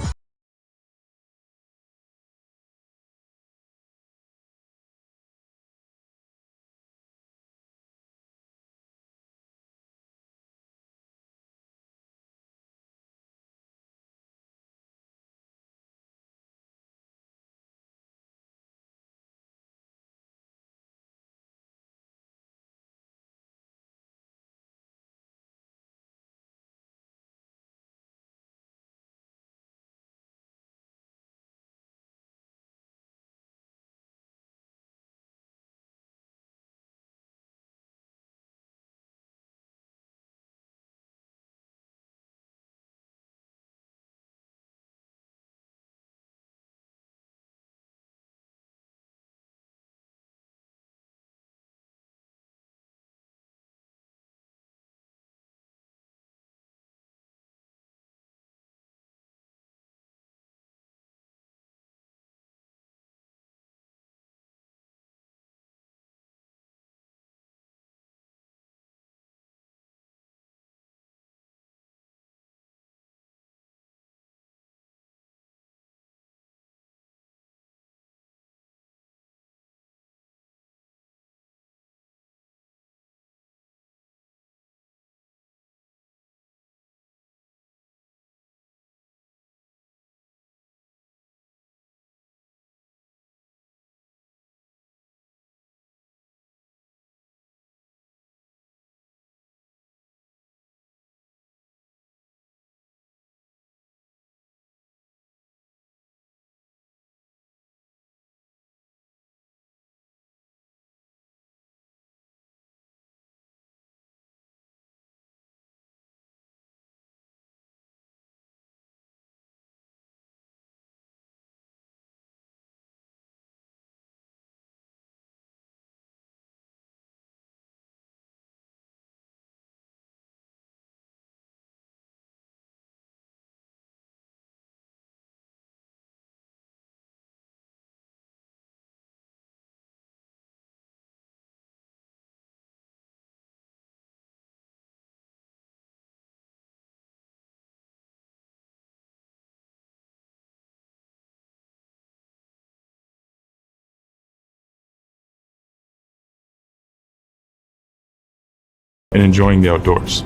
and enjoying the outdoors.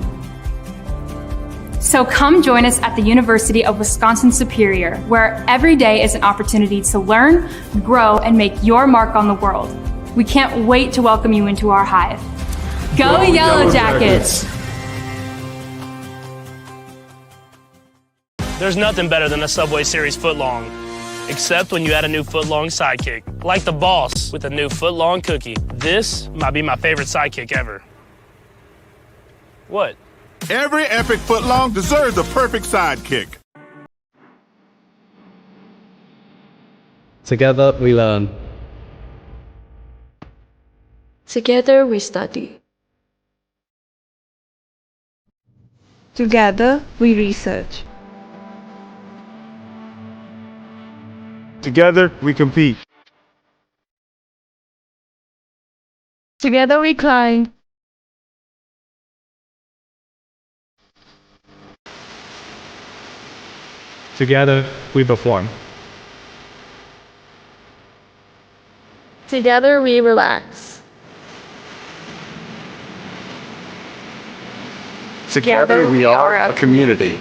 So come join us at the University of Wisconsin-Superior, where every day is an opportunity to learn, grow, and make your mark on the world. We can't wait to welcome you into our hive. Go Yellow Jackets! There's nothing better than a Subway Series footlong, except when you add a new footlong sidekick, like the boss with a new footlong cookie. This might be my favorite sidekick ever. What? Every epic footlong deserves a perfect sidekick. Together we learn. Together we study. Together we research. Together we compete. Together we climb. Together we perform. Together we relax. Together we are a community.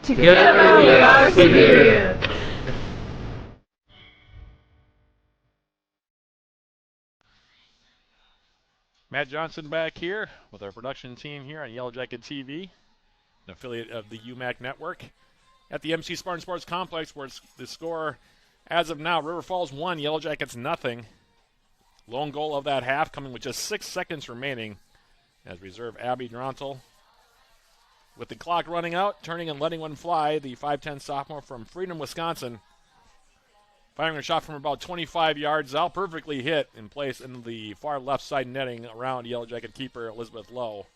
Together we are superior. Matt Johnson back here with our production team here on Yellow Jacket TV, an affiliate of the UMAC Network, at the MC Spartan Sports Complex, where it's the score as of now, River Falls 1, Yellow Jackets nothing. Lone goal of that half coming with just 6 seconds remaining as reserve Abby Drontel. With the clock running out, turning and letting one fly, the 5'10 sophomore from Freedom, Wisconsin, Firing a shot from about 25 yards out, perfectly hit in place in the far left side netting around Yellow Jacket keeper Elizabeth Lowe.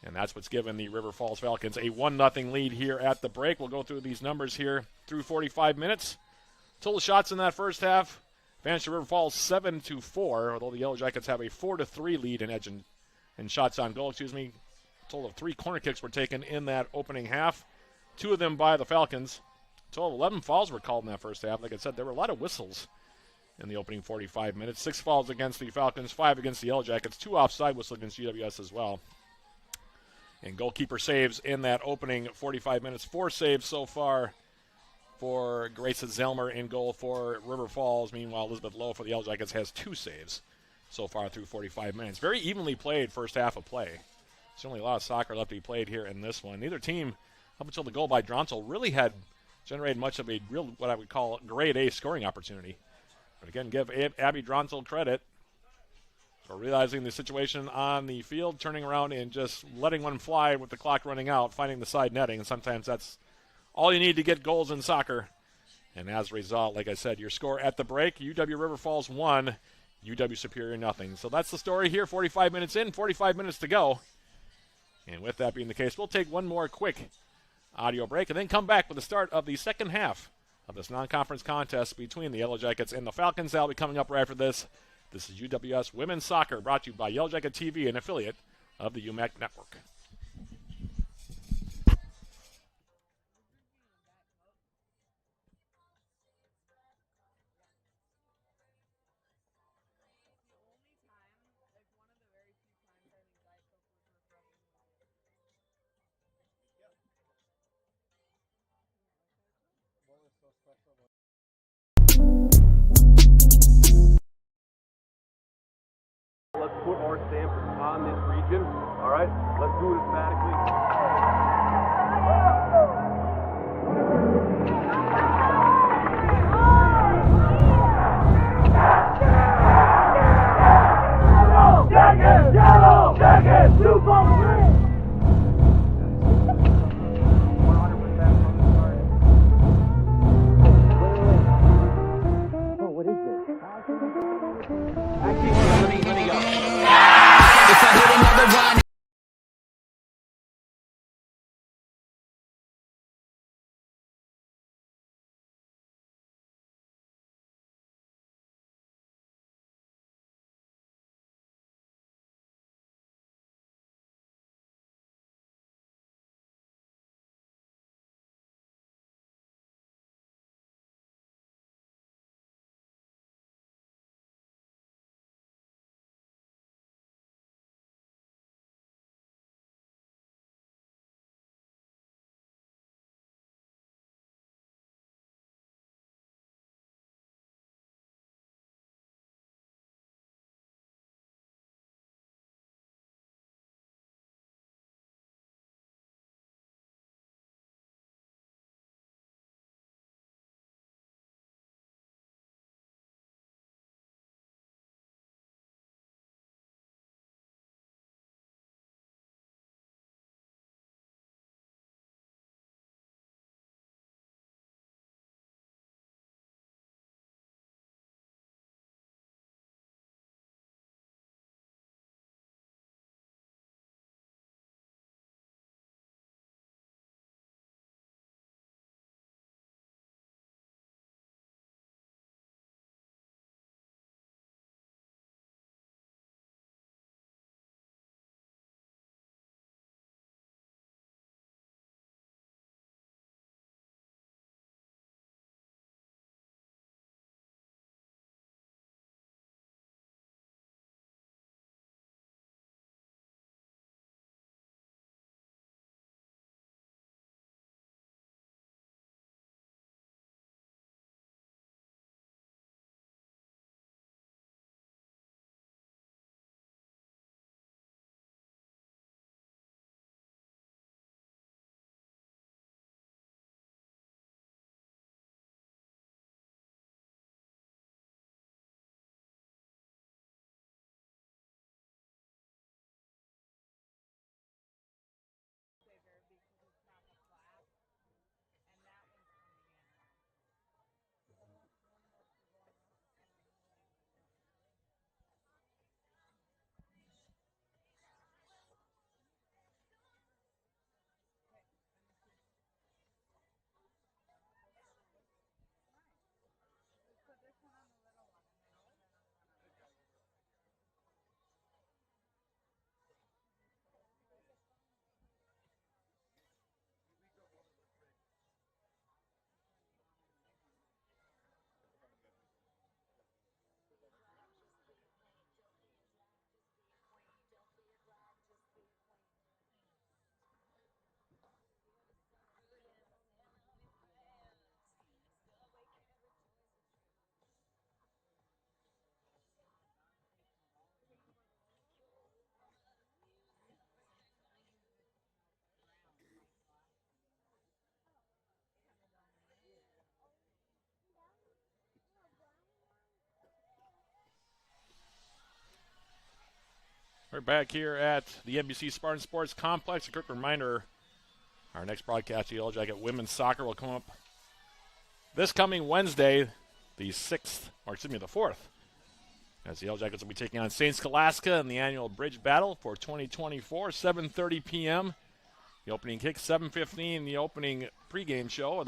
And that's what's given the River Falls Falcons a 1-0 lead here at the break. We'll go through these numbers here through 45 minutes. Total shots in that first half. Advantage to River Falls 7-4, although the Yellow Jackets have a 4-3 lead in edge and shots on goal. A total of 3 corner kicks were taken in that opening half. 2 of them by the Falcons. A total of 11 fouls were called in that first half. Like I said, there were a lot of whistles in the opening 45 minutes. 6 fouls against the Falcons, 5 against the Yellow Jackets, 2 offside whistles against GWS as well. And goalkeeper saves in that opening 45 minutes. 4 saves so far for Grace Zelmer in goal for River Falls. Meanwhile, Elizabeth Lowe for the Yellow Jackets has 2 saves so far through 45 minutes. Very evenly played first half of play. Certainly a lot of soccer left to be played here in this one. Neither team, up until the goal by Dronsel, really had generated much of a real, what I would call, grade A scoring opportunity. But again, give Abby Dronsel credit for realizing the situation on the field, turning around and just letting one fly with the clock running out, finding the side netting, and sometimes that's all you need to get goals in soccer. And as a result, like I said, your score at the break, UW River Falls 1, UW Superior nothing. So that's the story here, 45 minutes in, 45 minutes to go. And with that being the case, we'll take one more quick audio break and then come back with the start of the second half of this non-conference contest between the Yellow Jackets and the Falcons. That'll be coming up right after this. This is UWS Women's Soccer, brought to you by Yellow Jacket TV, an affiliate of the UMAC Network. Let's put our stamp on this region. All right, let's do it emphatically. Yellow Jackets, what is this? Actually, let me go. If I hit another run. We're back here at the NBC Spartan Sports Complex. A quick reminder, our next broadcast, the Yellow Jacket Women's Soccer, will come up this coming Wednesday, the 4th, as the Yellow Jackets will be taking on St. Scholastica in the annual bridge battle for 2024, 7:30 p.m. The opening kick, 7:15, the opening pregame show,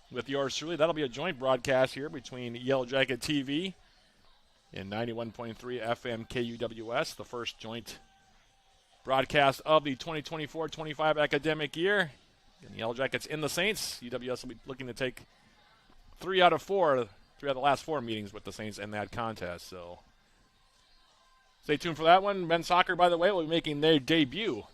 with yours truly. That'll be a joint broadcast here between Yellow Jacket TV and 91.3 FM KUWS, the first joint broadcast of the 2024-25 academic year. And the Yellow Jackets in the Saints. UWS will be looking to take 3 out of the last 4 meetings with the Saints in that contest. So stay tuned for that one. Men's soccer, by the way, will be making their debut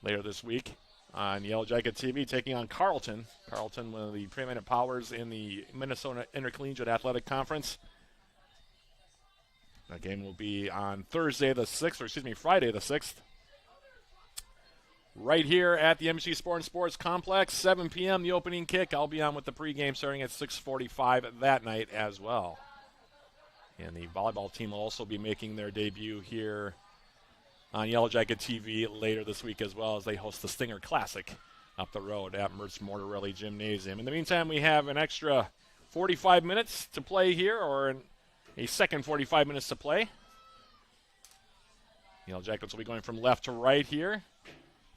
later this week on Yellow Jacket TV, taking on Carleton. Carleton, one of the preeminent powers in the Minnesota Intercollegiate Athletic Conference. That game will be on Friday the 6th. Right here at the NBC Sports Complex, 7 p.m. the opening kick. I'll be on with the pregame starting at 6:45 that night as well. And the volleyball team will also be making their debut here on Yellow Jacket TV later this week, as well as they host the Stinger Classic up the road at Mertz Mortarelli Gymnasium. In the meantime, we have an extra 45 minutes to play here, or a second 45 minutes to play. Yellow Jackets will be going from left to right here.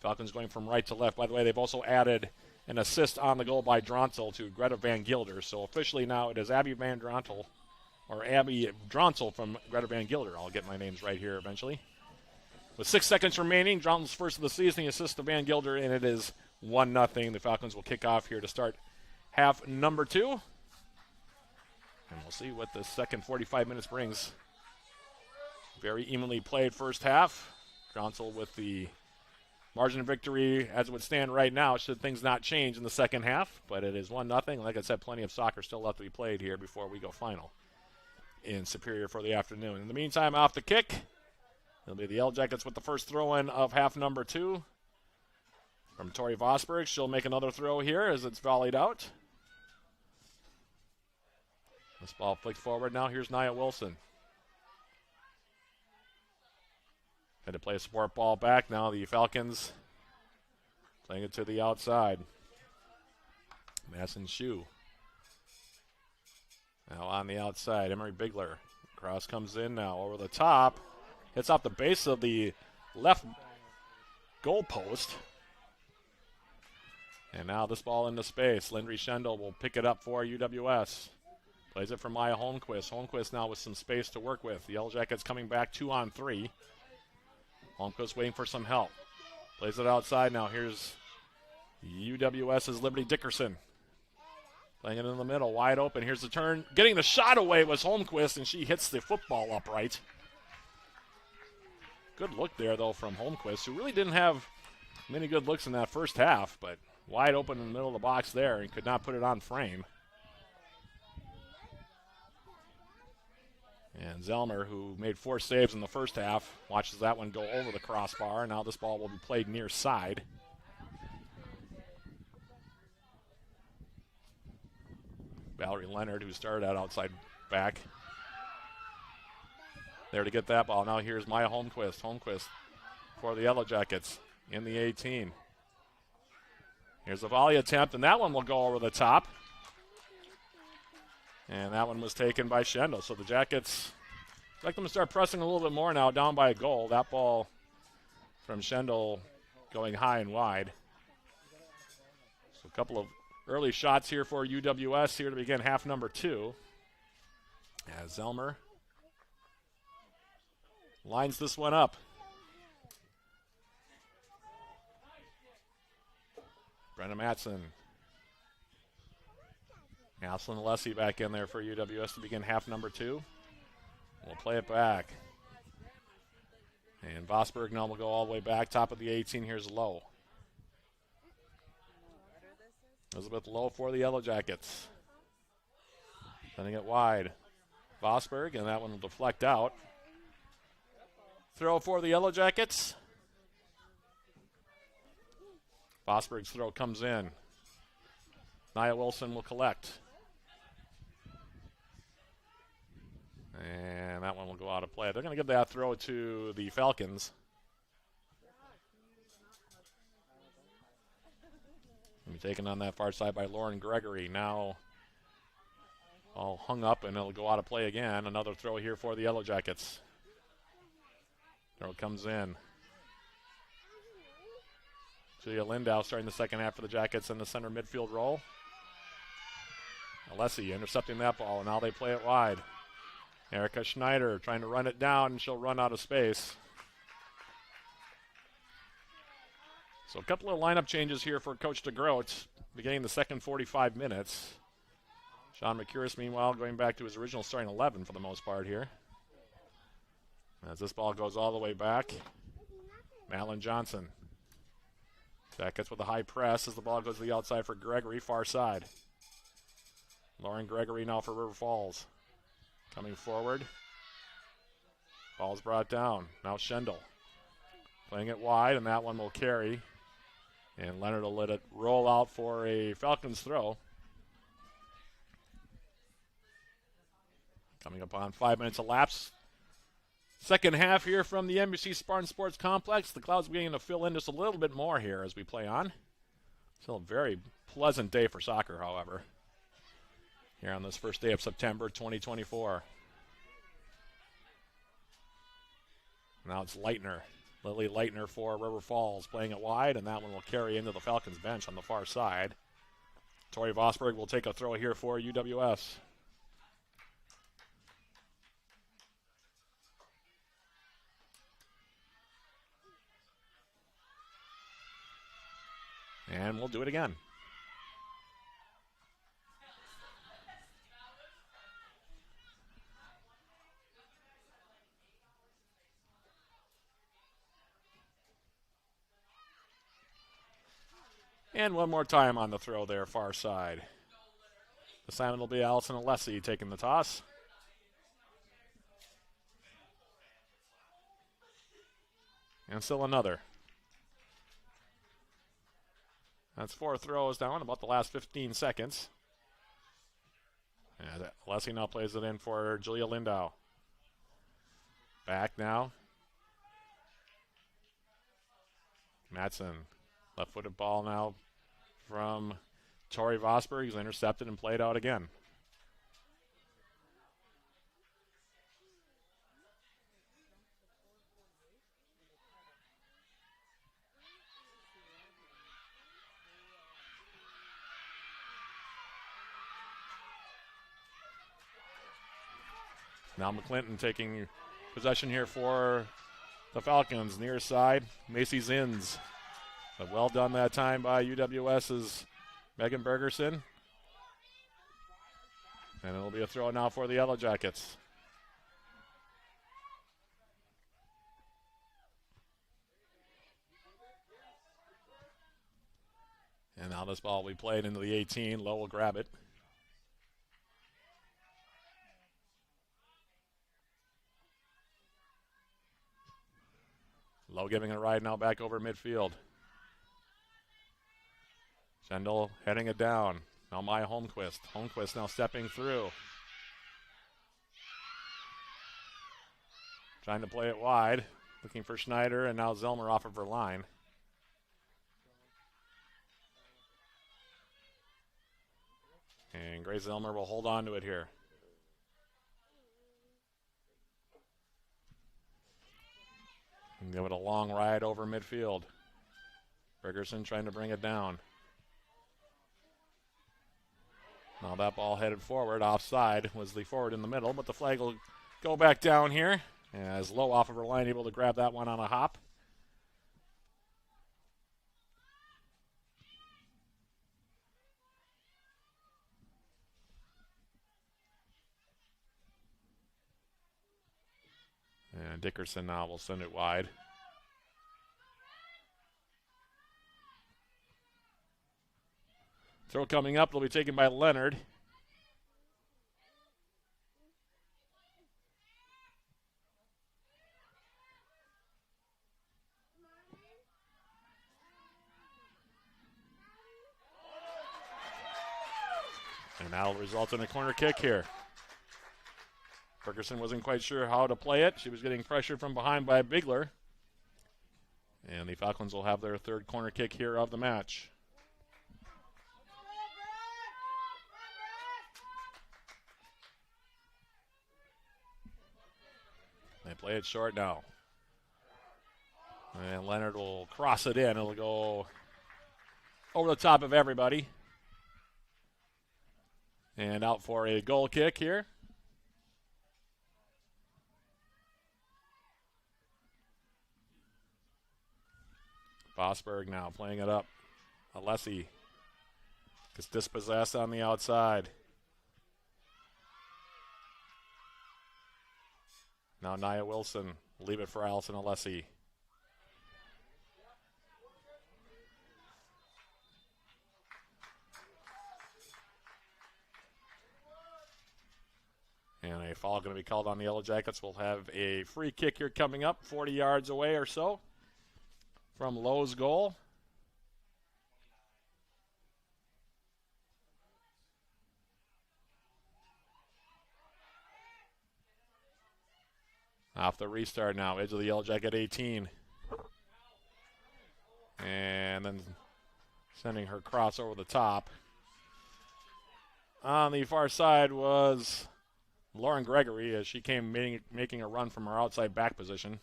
Falcons going from right to left. By the way, they've also added an assist on the goal by Dronsel to Greta Van Gilder. So officially now it is Abby Dronsel from Greta Van Gilder. I'll get my names right here eventually. With 6 seconds remaining, Dronsel's first of the season, he assists to Van Gilder, and it is 1-0. The Falcons will kick off here to start half number 2. And we'll see what the second 45 minutes brings. Very evenly played first half. Dronsel with the margin of victory as it would stand right now, should things not change in the second half. But it is 1-0. Like I said, plenty of soccer still left to be played here before we go final in Superior for the afternoon. In the meantime, off the kick, it'll be the Yellow Jackets with the first throw-in of half number 2 from Tori Vosberg. She'll make another throw here as it's volleyed out. This ball flicked forward now. Here's Nia Wilson. Had to play a support ball back. Now the Falcons playing it to the outside. Masson Shoe. Now on the outside, Emery Bigler. Cross comes in now over the top. Hits off the base of the left goal post. And now this ball into space. Lindry Schendel will pick it up for UWS. Plays it for Maya Holmquist. Holmquist now with some space to work with. The Yellow Jackets coming back 2-on-3. Holmquist waiting for some help. Plays it outside now. Here's UWS's Liberty Dickerson. Playing it in the middle, wide open. Here's the turn. Getting the shot away was Holmquist, and she hits the football upright. Good look there, though, from Holmquist, who really didn't have many good looks in that first half, but wide open in the middle of the box there and could not put it on frame. And Zellmer, who made 4 saves in the first half, watches that one go over the crossbar. Now this ball will be played near side. Valerie Leonard, who started out outside back, there to get that ball. Now here's Maya Holmquist. Holmquist for the Yellow Jackets in the 18. Here's a volley attempt, and that one will go over the top. And that one was taken by Schendel. So the Jackets, expect them to start pressing a little bit more now, down by a goal. That ball from Schendel going high and wide. So a couple of early shots here for UWS here to begin half number 2. As Zellmer lines this one up. Brenna Matson. Aslan Alessi back in there for UWS to begin half number 2. We'll play it back. And Vosberg now will go all the way back. Top of the 18. Here's Lowe. Elizabeth Lowe for the Yellow Jackets. Sending it wide. Vosberg, and that one will deflect out. Throw for the Yellow Jackets. Vosberg's throw comes in. Nia Wilson will collect. And that one will go out of play. They're going to give that throw to the Falcons. Be taken on that far side by Lauren Gregory. Now all hung up, and it'll go out of play again. Another throw here for the Yellow Jackets. Throw comes in. Julia Lindow starting the second half for the Jackets in the center midfield role. Alessi intercepting that ball, and now they play it wide. Erica Schneider trying to run it down, and she'll run out of space. So a couple of lineup changes here for Coach DeGroat, beginning the second 45 minutes. Sean McCurris, meanwhile, going back to his original starting 11 for the most part here. As this ball goes all the way back, Madeline Johnson. Jackets with a high press as the ball goes to the outside for Gregory, far side. Lauren Gregory now for River Falls. Coming forward. Ball's brought down. Now Schendel. Playing it wide, and that one will carry. And Leonard will let it roll out for a Falcons throw. Coming up on 5 minutes elapsed. Second half here from the NBC Spartan Sports Complex. The clouds beginning to fill in just a little bit more here as we play on. Still a very pleasant day for soccer, however, here on this first day of September 2024. Now it's Leitner. Lily Leitner for River Falls playing it wide, and that one will carry into the Falcons bench on the far side. Tori Vosberg will take a throw here for UWS. And we'll do it again. And one more time on the throw there, far side. This time it'll be Allison Alessi taking the toss. And still another. That's 4 throws down, about the last 15 seconds. And Alessi now plays it in for Julia Lindow. Back now. Madsen. Left-footed ball now from Tori Vosberg. He's intercepted and played out again. Now McClinton taking possession here for the Falcons. Near side, Macy Zins. But well done that time by UWS's Megan Bergerson. And it'll be a throw now for the Yellow Jackets. And now this ball will be played into the 18. Lowe will grab it. Lowe giving it a ride now back over midfield. Schendel heading it down. Now Maya Holmquist. Holmquist now stepping through. Trying to play it wide. Looking for Schneider, and now Zellmer off of her line. And Grace Zellmer will hold on to it here. And give it a long ride over midfield. Bergerson trying to bring it down. Now that ball headed forward, offside was the forward in the middle, but the flag will go back down here as Lowe off of her line able to grab that one on a hop. And Dickerson now will send it wide. Throw coming up will be taken by Leonard. And that'll result in a corner kick here. Ferguson wasn't quite sure how to play it. She was getting pressured from behind by Bigler. And the Falcons will have their third corner kick here of the match. They play it short now. And Leonard will cross it in. It'll go over the top of everybody. And out for a goal kick here. Bosberg now playing it up. Alessi gets dispossessed on the outside. Now Nia Wilson, leave it for Allison Alessi. And a foul going to be called on the Yellow Jackets. We'll have a free kick here coming up, 40 yards away or so from Lowe's goal. Off the restart now, edge of the Yellow Jacket 18. And then sending her cross over the top. On the far side was Lauren Gregory as she came making a run from her outside back position.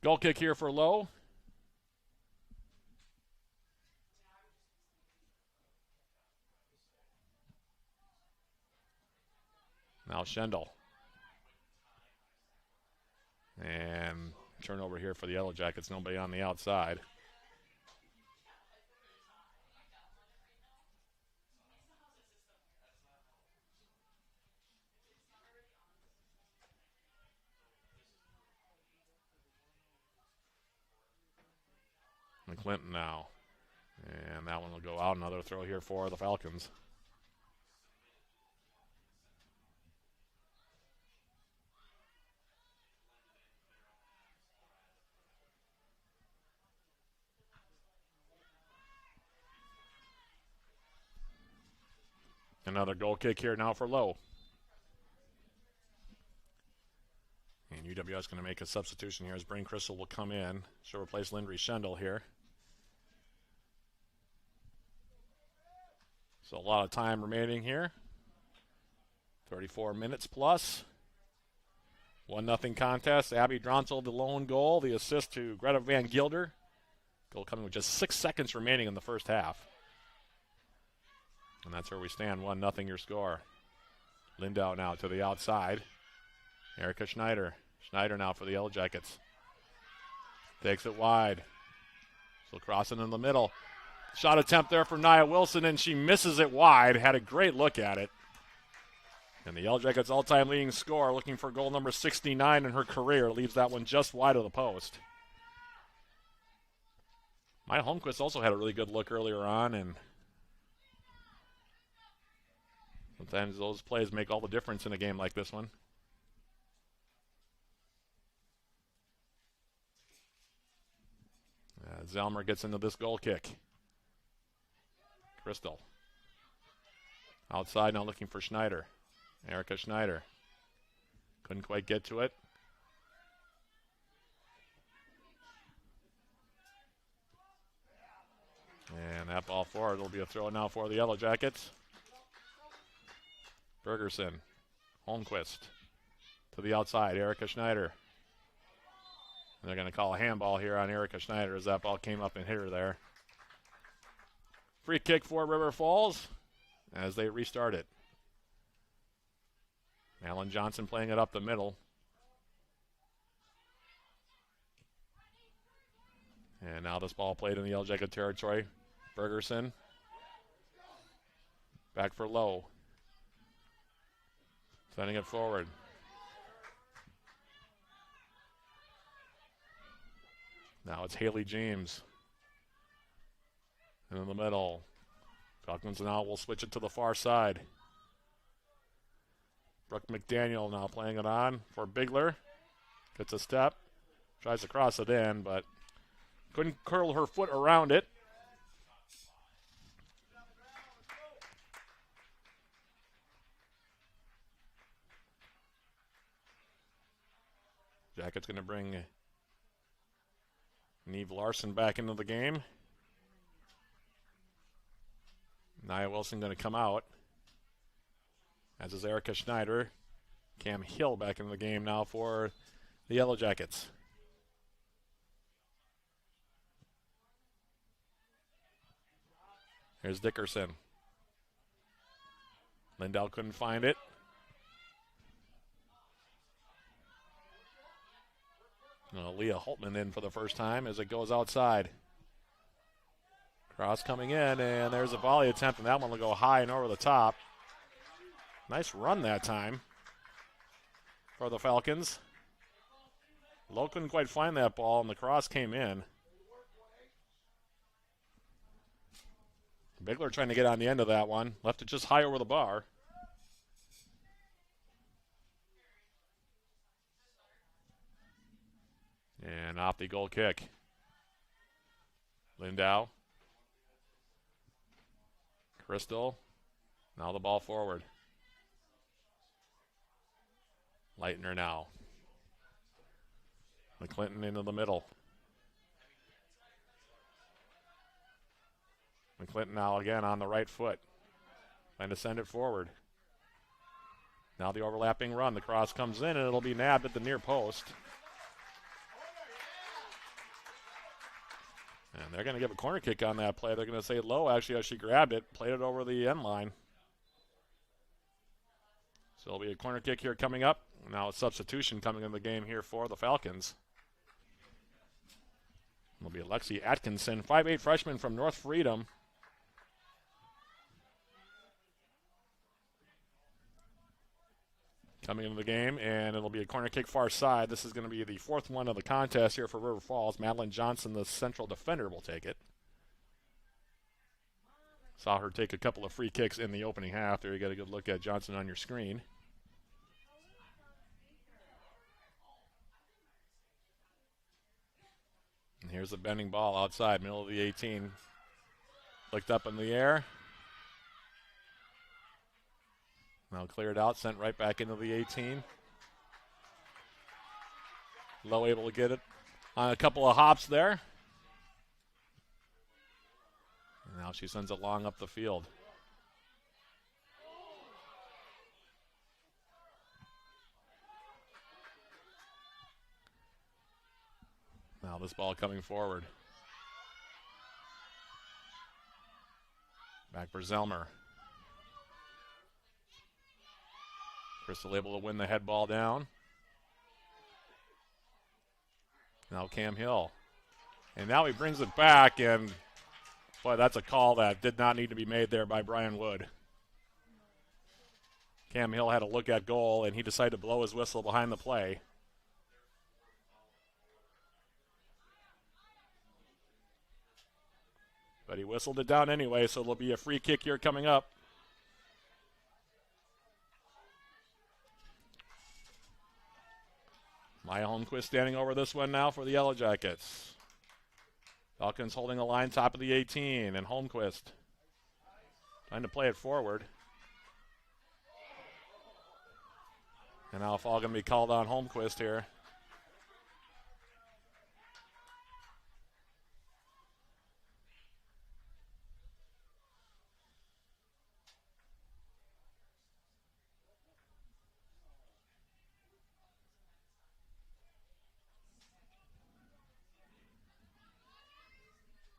Goal kick here for Lowe. Now Schendel. And turnover here for the Yellow Jackets. Nobody on the outside. McClinton now. And that one will go out. Another throw here for the Falcons. Another goal kick here now for Lowe. And UWS going to make a substitution here as Brain Crystal will come in. She'll replace Lindry Schendel here. So a lot of time remaining here. 34 minutes plus. 1-0 contest. Abby Dronsel, the lone goal. The assist to Greta Van Gilder. Goal coming with just 6 seconds remaining in the first half. And that's where we stand. 1-0 your score. Lindau now to the outside. Erica Schneider. Schneider now for the Yellow Jackets. Takes it wide. So crossing in the middle. Shot attempt there from Nia Wilson, and she misses it wide. Had a great look at it. And the Yellow Jackets' all-time leading scorer, looking for goal number 69 in her career, leaves that one just wide of the post. Maya Holmquist also had a really good look earlier on, and sometimes those plays make all the difference in a game like this one. Zelmer gets into this goal kick. Crystal. Outside now looking for Schneider. Erica Schneider. Couldn't quite get to it. And that ball forward will be a throw now for the Yellow Jackets. Bergerson. Holmquist. To the outside. Erica Schneider. And they're going to call a handball here on Erica Schneider as that ball came up and hit her there. Free kick for River Falls as they restart it. Alan Johnson playing it up the middle. And now this ball played in the Yellow Jacket territory. Bergerson. Back for Lowe. Sending it forward. Now it's Haley James. And in the middle, Falcons now will switch it to the far side. Brooke McDaniel now playing it on for Bigler. Gets a step. Tries to cross it in, but couldn't curl her foot around it. Jackets going to bring Neve Larson back into the game. Nia Wilson going to come out, as is Erica Schneider. Cam Hill back into the game now for the Yellow Jackets. Here's Dickerson. Lindell couldn't find it. Leah Holtman in for the first time as it goes outside. Cross coming in, and there's a volley attempt, and that one will go high and over the top. Nice run that time for the Falcons. Lowe couldn't quite find that ball, and the cross came in. Bigler trying to get on the end of that one. Left it just high over the bar. And off the goal kick. Lindau. Crystal. Now the ball forward. Leitner now. McClinton into the middle. McClinton now again on the right foot. Trying to send it forward. Now the overlapping run. The cross comes in and it'll be nabbed at the near post. And they're going to give a corner kick on that play. They're going to say Lowe actually as she grabbed it, played it over the end line. So it'll be a corner kick here coming up. Now a substitution coming in the game here for the Falcons. It'll be Alexi Atkinson, 5'8" freshman from North Freedom. Coming into the game, and it'll be a corner kick far side. This is going to be the fourth one of the contest here for River Falls. Madeline Johnson, the central defender, will take it. Saw her take a couple of free kicks in the opening half. There you got a good look at Johnson on your screen. And here's the bending ball outside, middle of the 18. Flicked up in the air. Now cleared out, sent right back into the 18. Lowe able to get it on a couple of hops there. And now she sends it long up the field. Now this ball coming forward. Back for Zelmer. Crystal able to win the head ball down. Now Cam Hill. And now he brings it back, and boy, that's a call that did not need to be made there by Brian Wood. Cam Hill had a look at goal, and he decided to blow his whistle behind the play. But he whistled it down anyway, so it'll be a free kick here coming up. Maya Holmquist standing over this one now for the Yellow Jackets. Falcons holding the line top of the 18, and Holmquist trying to play it forward. And now a foul going to be called on Holmquist here.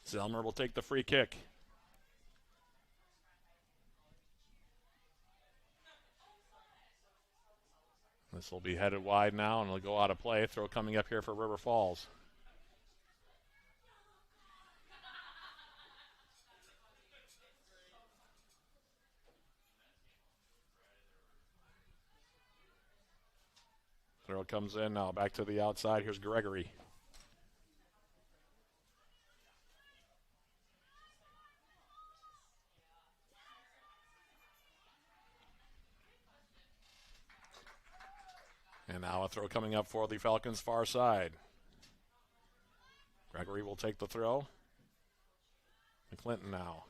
Zelmer will take the free kick. This will be headed wide now, and it'll go out of play. Throw coming up here for River Falls. Throw comes in now, back to the outside. Here's Gregory. And now a throw coming up for the Falcons' far side. Gregory will take the throw. McClinton now.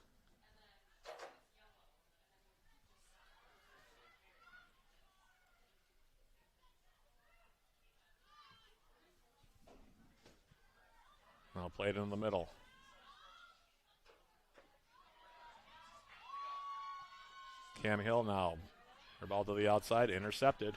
Now played in the middle. Cam Hill now. Her ball to the outside, intercepted.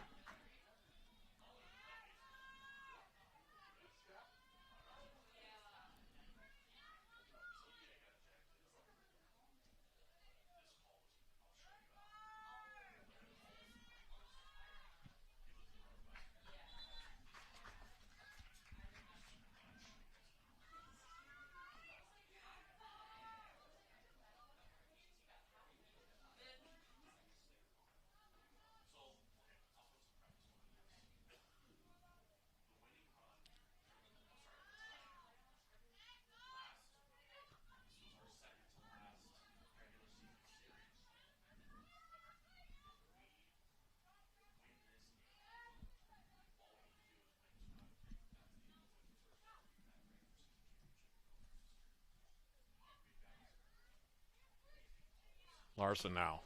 Larson now.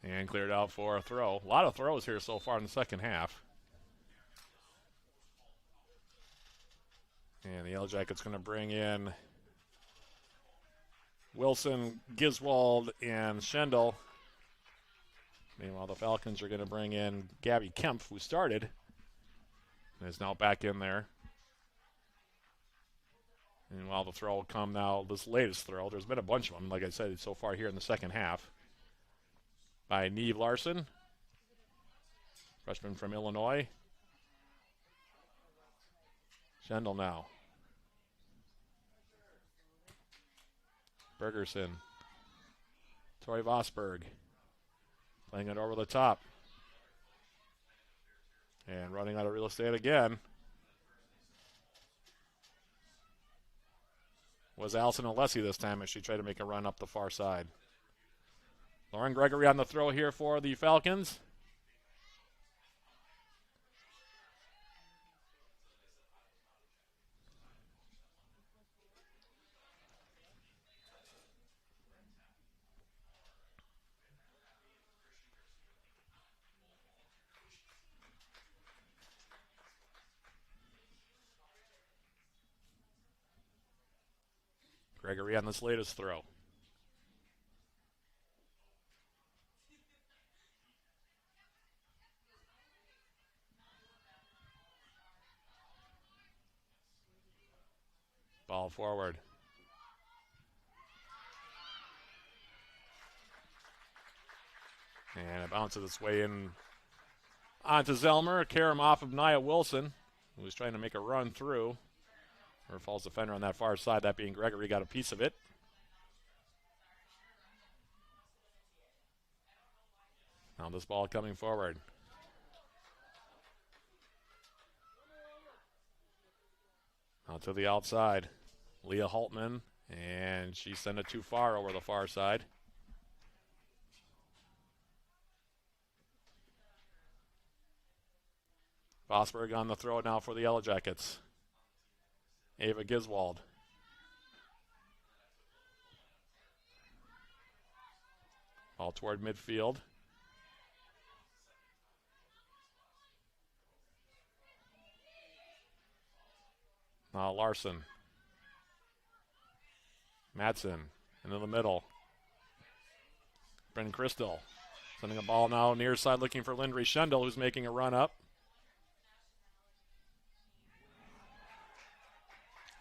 And cleared out for a throw. A lot of throws here so far in the second half. And the Yellow Jackets going to bring in Wilson, Giswold, and Schendel. Meanwhile, the Falcons are going to bring in Gabby Kempf, who started, and is now back in there. And while the throw will come now, this latest throw, there's been a bunch of them, like I said, so far here in the second half, by Neve Larson, freshman from Illinois. Schendel now. Bergerson. Tori Vosberg. Playing it over the top. And running out of real estate again was Allison Alessi this time as she tried to make a run up the far side. Lauren Gregory on the throw here for the Falcons. Gregory on this latest throw. Ball forward. And it bounces its way in onto Zelmer. Karam off of Nia Wilson, who was trying to make a run through. Or falls defender on that far side, that being Gregory, got a piece of it. Now this ball coming forward. Out to the outside. Leah Haltman, and she sent it too far over the far side. Vosberg on the throw now for the Yellow Jackets. Ava Giswold. Ball toward midfield. Now Larson. Madsen into the middle. Bryn Crystal sending a ball now near side looking for Lindry Schendel, who's making a run up.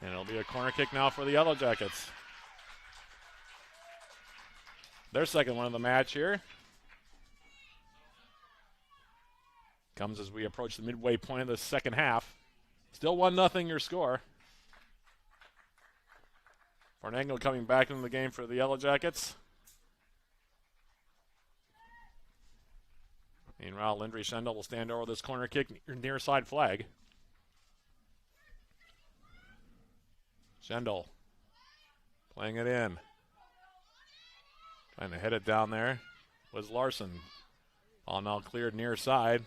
And it'll be a corner kick now for the Yellow Jackets. Their second one of the match here. Comes as we approach the midway point of the second half. Still 1-0 your score. Farnango coming back into the game for the Yellow Jackets. Meanwhile, Lindry Schendel will stand over this corner kick near side flag. Schendel playing it in. Trying to hit it down there was Larson. Ball now cleared near side.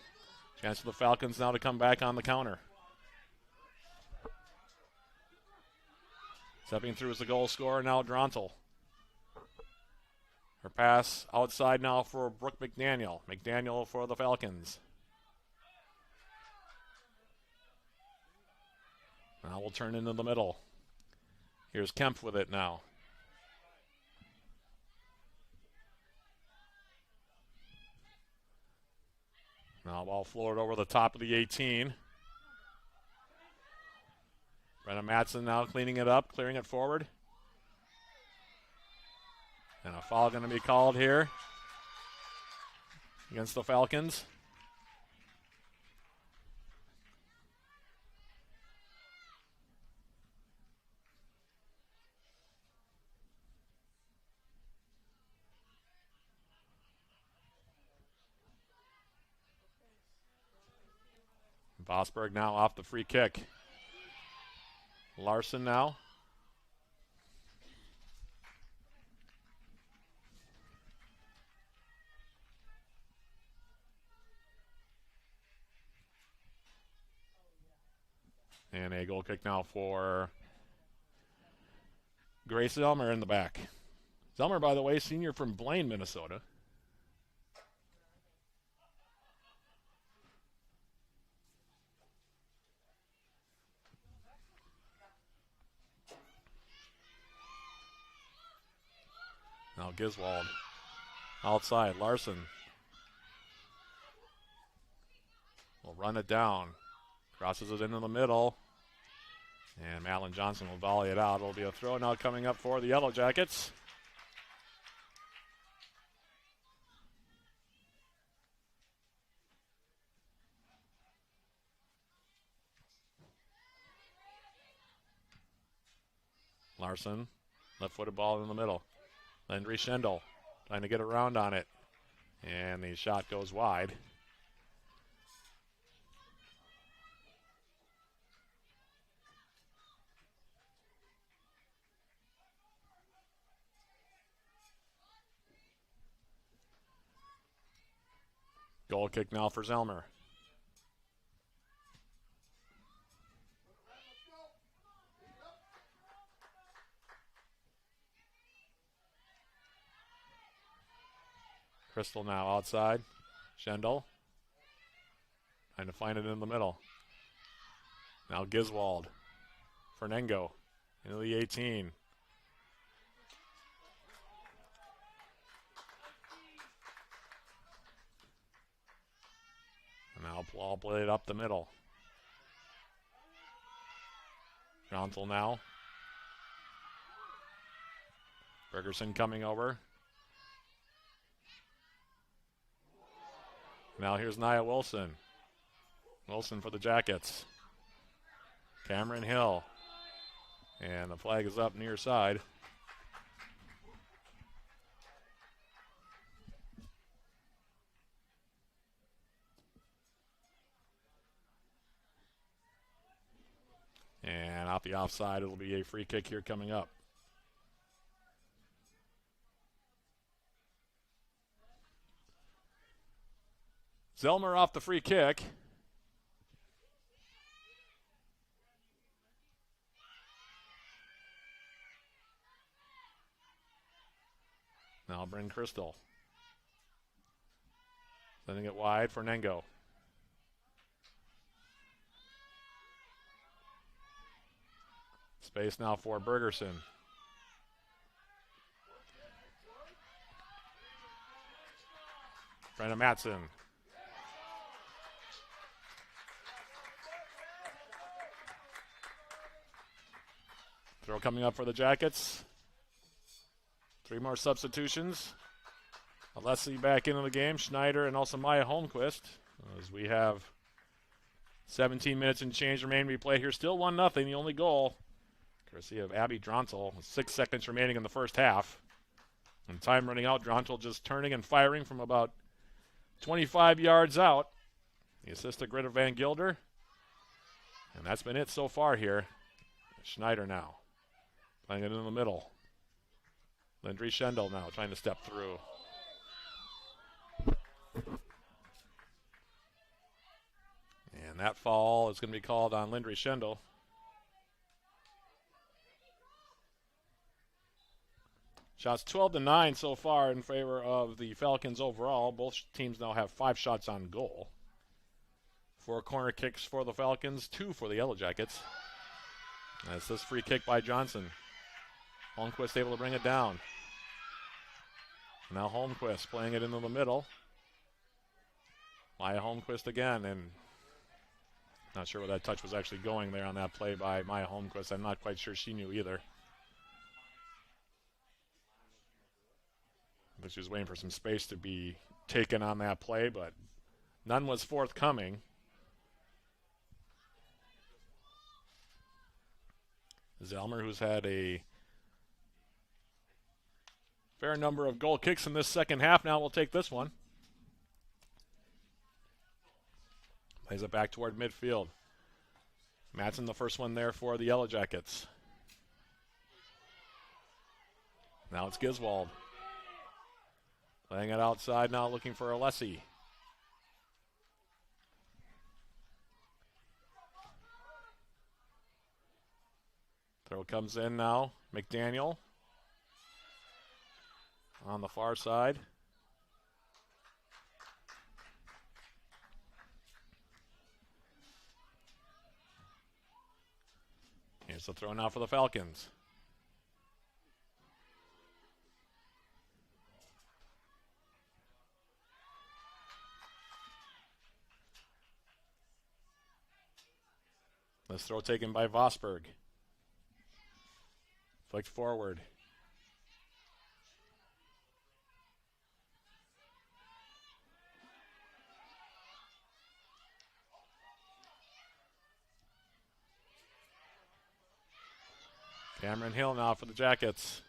Chance for the Falcons now to come back on the counter. Stepping through is the goal scorer now, Drontel. Her pass outside now for Brooke McDaniel. McDaniel for the Falcons. Now we'll turn into the middle. Here's Kemp with it now. Now ball floored over the top of the 18. Brenna Matson now cleaning it up, clearing it forward. And a foul going to be called here against the Falcons. Vosberg now off the free kick. Larson now. And a goal kick now for Grace Zelmer in the back. Zelmer, by the way, senior from Blaine, Minnesota. Now Giswald outside. Larson will run it down. Crosses it into the middle. And Madeline Johnson will volley it out. It'll be a throw now coming up for the Yellow Jackets. Larson, left-footed ball in the middle. Landry Schendel trying to get around on it. And the shot goes wide. Goal kick now for Zelmer. Crystal now outside. Schendel trying to find it in the middle. Now Giswald. Fernengo into the 18. And now ball played up the middle. Gronthal now. Bergerson coming over. Now here's Nia Wilson. Wilson for the Jackets. Cameron Hill. And the flag is up near side. And off the offside, it'll be a free kick here coming up. Zelmer off the free kick. Now Bryn Crystal. Sending it wide for Nengo. Space now for Bergerson. Brenna Matson. Throw coming up for the Jackets. 3 more substitutions. Alessi back into the game. Schneider and also Maya Holmquist. As we have 17 minutes and change remaining to be played here. Still 1-0. The only goal, courtesy of Abby Drontel. 6 seconds remaining in the first half. And time running out. Drontel just turning and firing from about 25 yards out. The assist to Greta Van Gilder. And that's been it so far here. Schneider now. Playing it in the middle. Lindry Schendel now trying to step through. And that foul is going to be called on Lindry Schendel. Shots 12-9 so far in favor of the Falcons overall. Both teams now have 5 shots on goal. 4 corner kicks for the Falcons, 2 for the Yellow Jackets. That's this free kick by Johnson. Holmquist able to bring it down. Now Holmquist playing it into the middle. Maya Holmquist again, and not sure where that touch was actually going there on that play by Maya Holmquist. I'm not quite sure she knew either. But she was waiting for some space to be taken on that play, but none was forthcoming. Zelmer, who's had a fair number of goal kicks in this second half, now will take this one. Plays it back toward midfield. Madsen, the first one there for the Yellow Jackets. Now it's Giswald. Playing it outside now, looking for Alessi. Throw comes in now. McDaniel on the far side. Here's the throw now for the Falcons. This throw taken by Vosberg. Flicked forward. Cameron Hill now for the Jackets.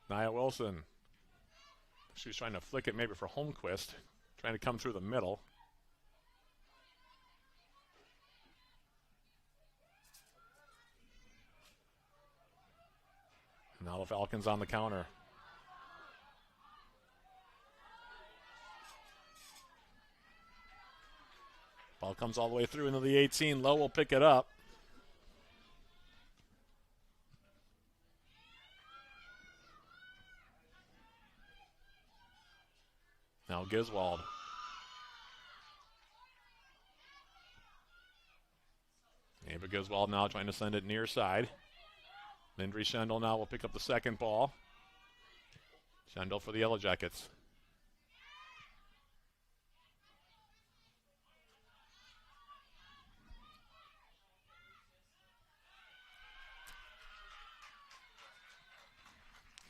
Nia Wilson. She was trying to flick it maybe for Holmquist. Trying to come through the middle. Now the Falcons on the counter. Ball comes all the way through into the 18. Lowe will pick it up. Now Giswald. Ava Giswald now trying to send it near side. Lindry Schendel now will pick up the second ball. Schendel for the Yellow Jackets.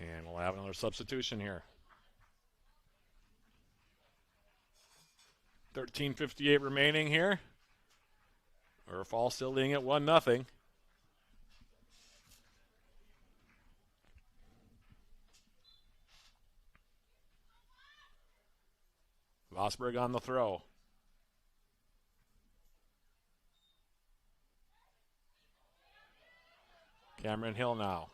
And we'll have another substitution here. 13:58 remaining here. Fall still leading at 1-0. Vosberg on the throw. Cameron Hill now.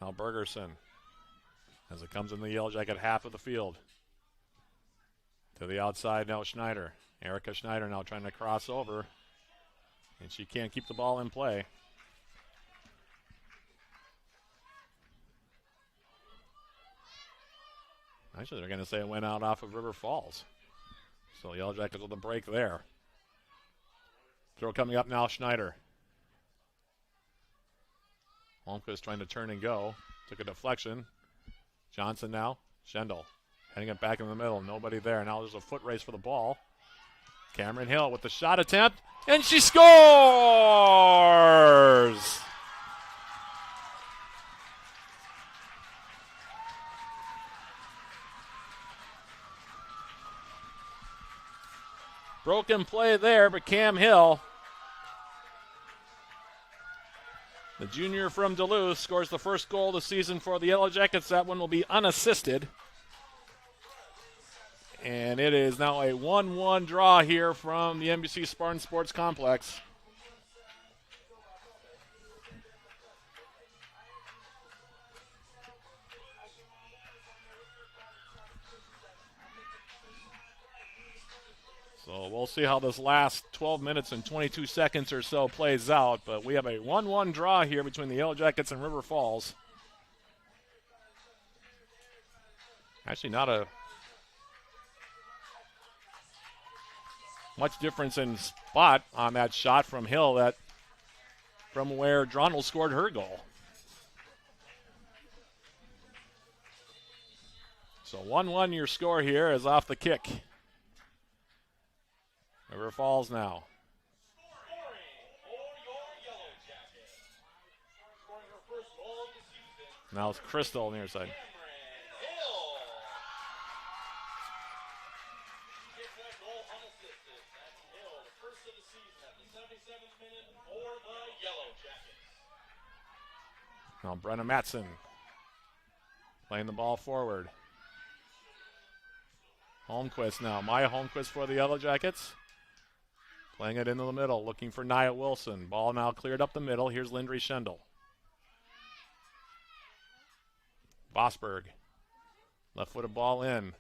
Now Bergerson, as it comes in the Yellow Jacket half of the field. To the outside now Schneider. Erica Schneider now trying to cross over, and she can't keep the ball in play. Actually, they're going to say it went out off of River Falls. So Yellow Jackets with a break there. Throw coming up now, Schneider. Holmquist trying to turn and go. Took a deflection. Johnson now. Schendel heading it back in the middle. Nobody there. Now there's a foot race for the ball. Cameron Hill with the shot attempt, and she scores! Broken play there, but Cam Hill, the junior from Duluth, scores the first goal of the season for the Yellow Jackets. That one will be unassisted. And it is now a 1-1 draw here from the NBC Spartan Sports Complex. So we'll see how this last 12 minutes and 22 seconds or so plays out. But we have a 1-1 draw here between the Yellow Jackets and River Falls. Actually, not a much difference in spot on that shot from Hill, that from where Dronnell scored her goal. So 1-1 your score here is off the kick. River Falls now. Now it's Crystal on the near side. Now Brenna Matson playing the ball forward. Holmquist now. Maya Holmquist for the Yellow Jackets. Playing it into the middle, looking for Nia Wilson. Ball now cleared up the middle. Here's Lindry Schendel. Vosberg. Left-footed ball in.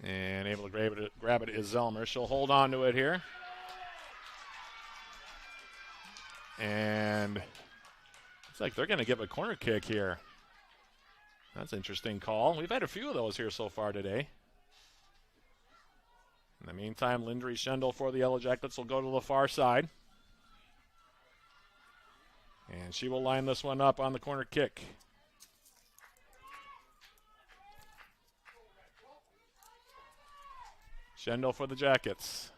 And able to grab it is Zelmer. She'll hold on to it here. And looks like they're going to give a corner kick here. That's an interesting call. We've had a few of those here so far today. In the meantime, Lindry Schendel for the Yellow Jackets will go to the far side. And she will line this one up on the corner kick. Schendel for the Jackets.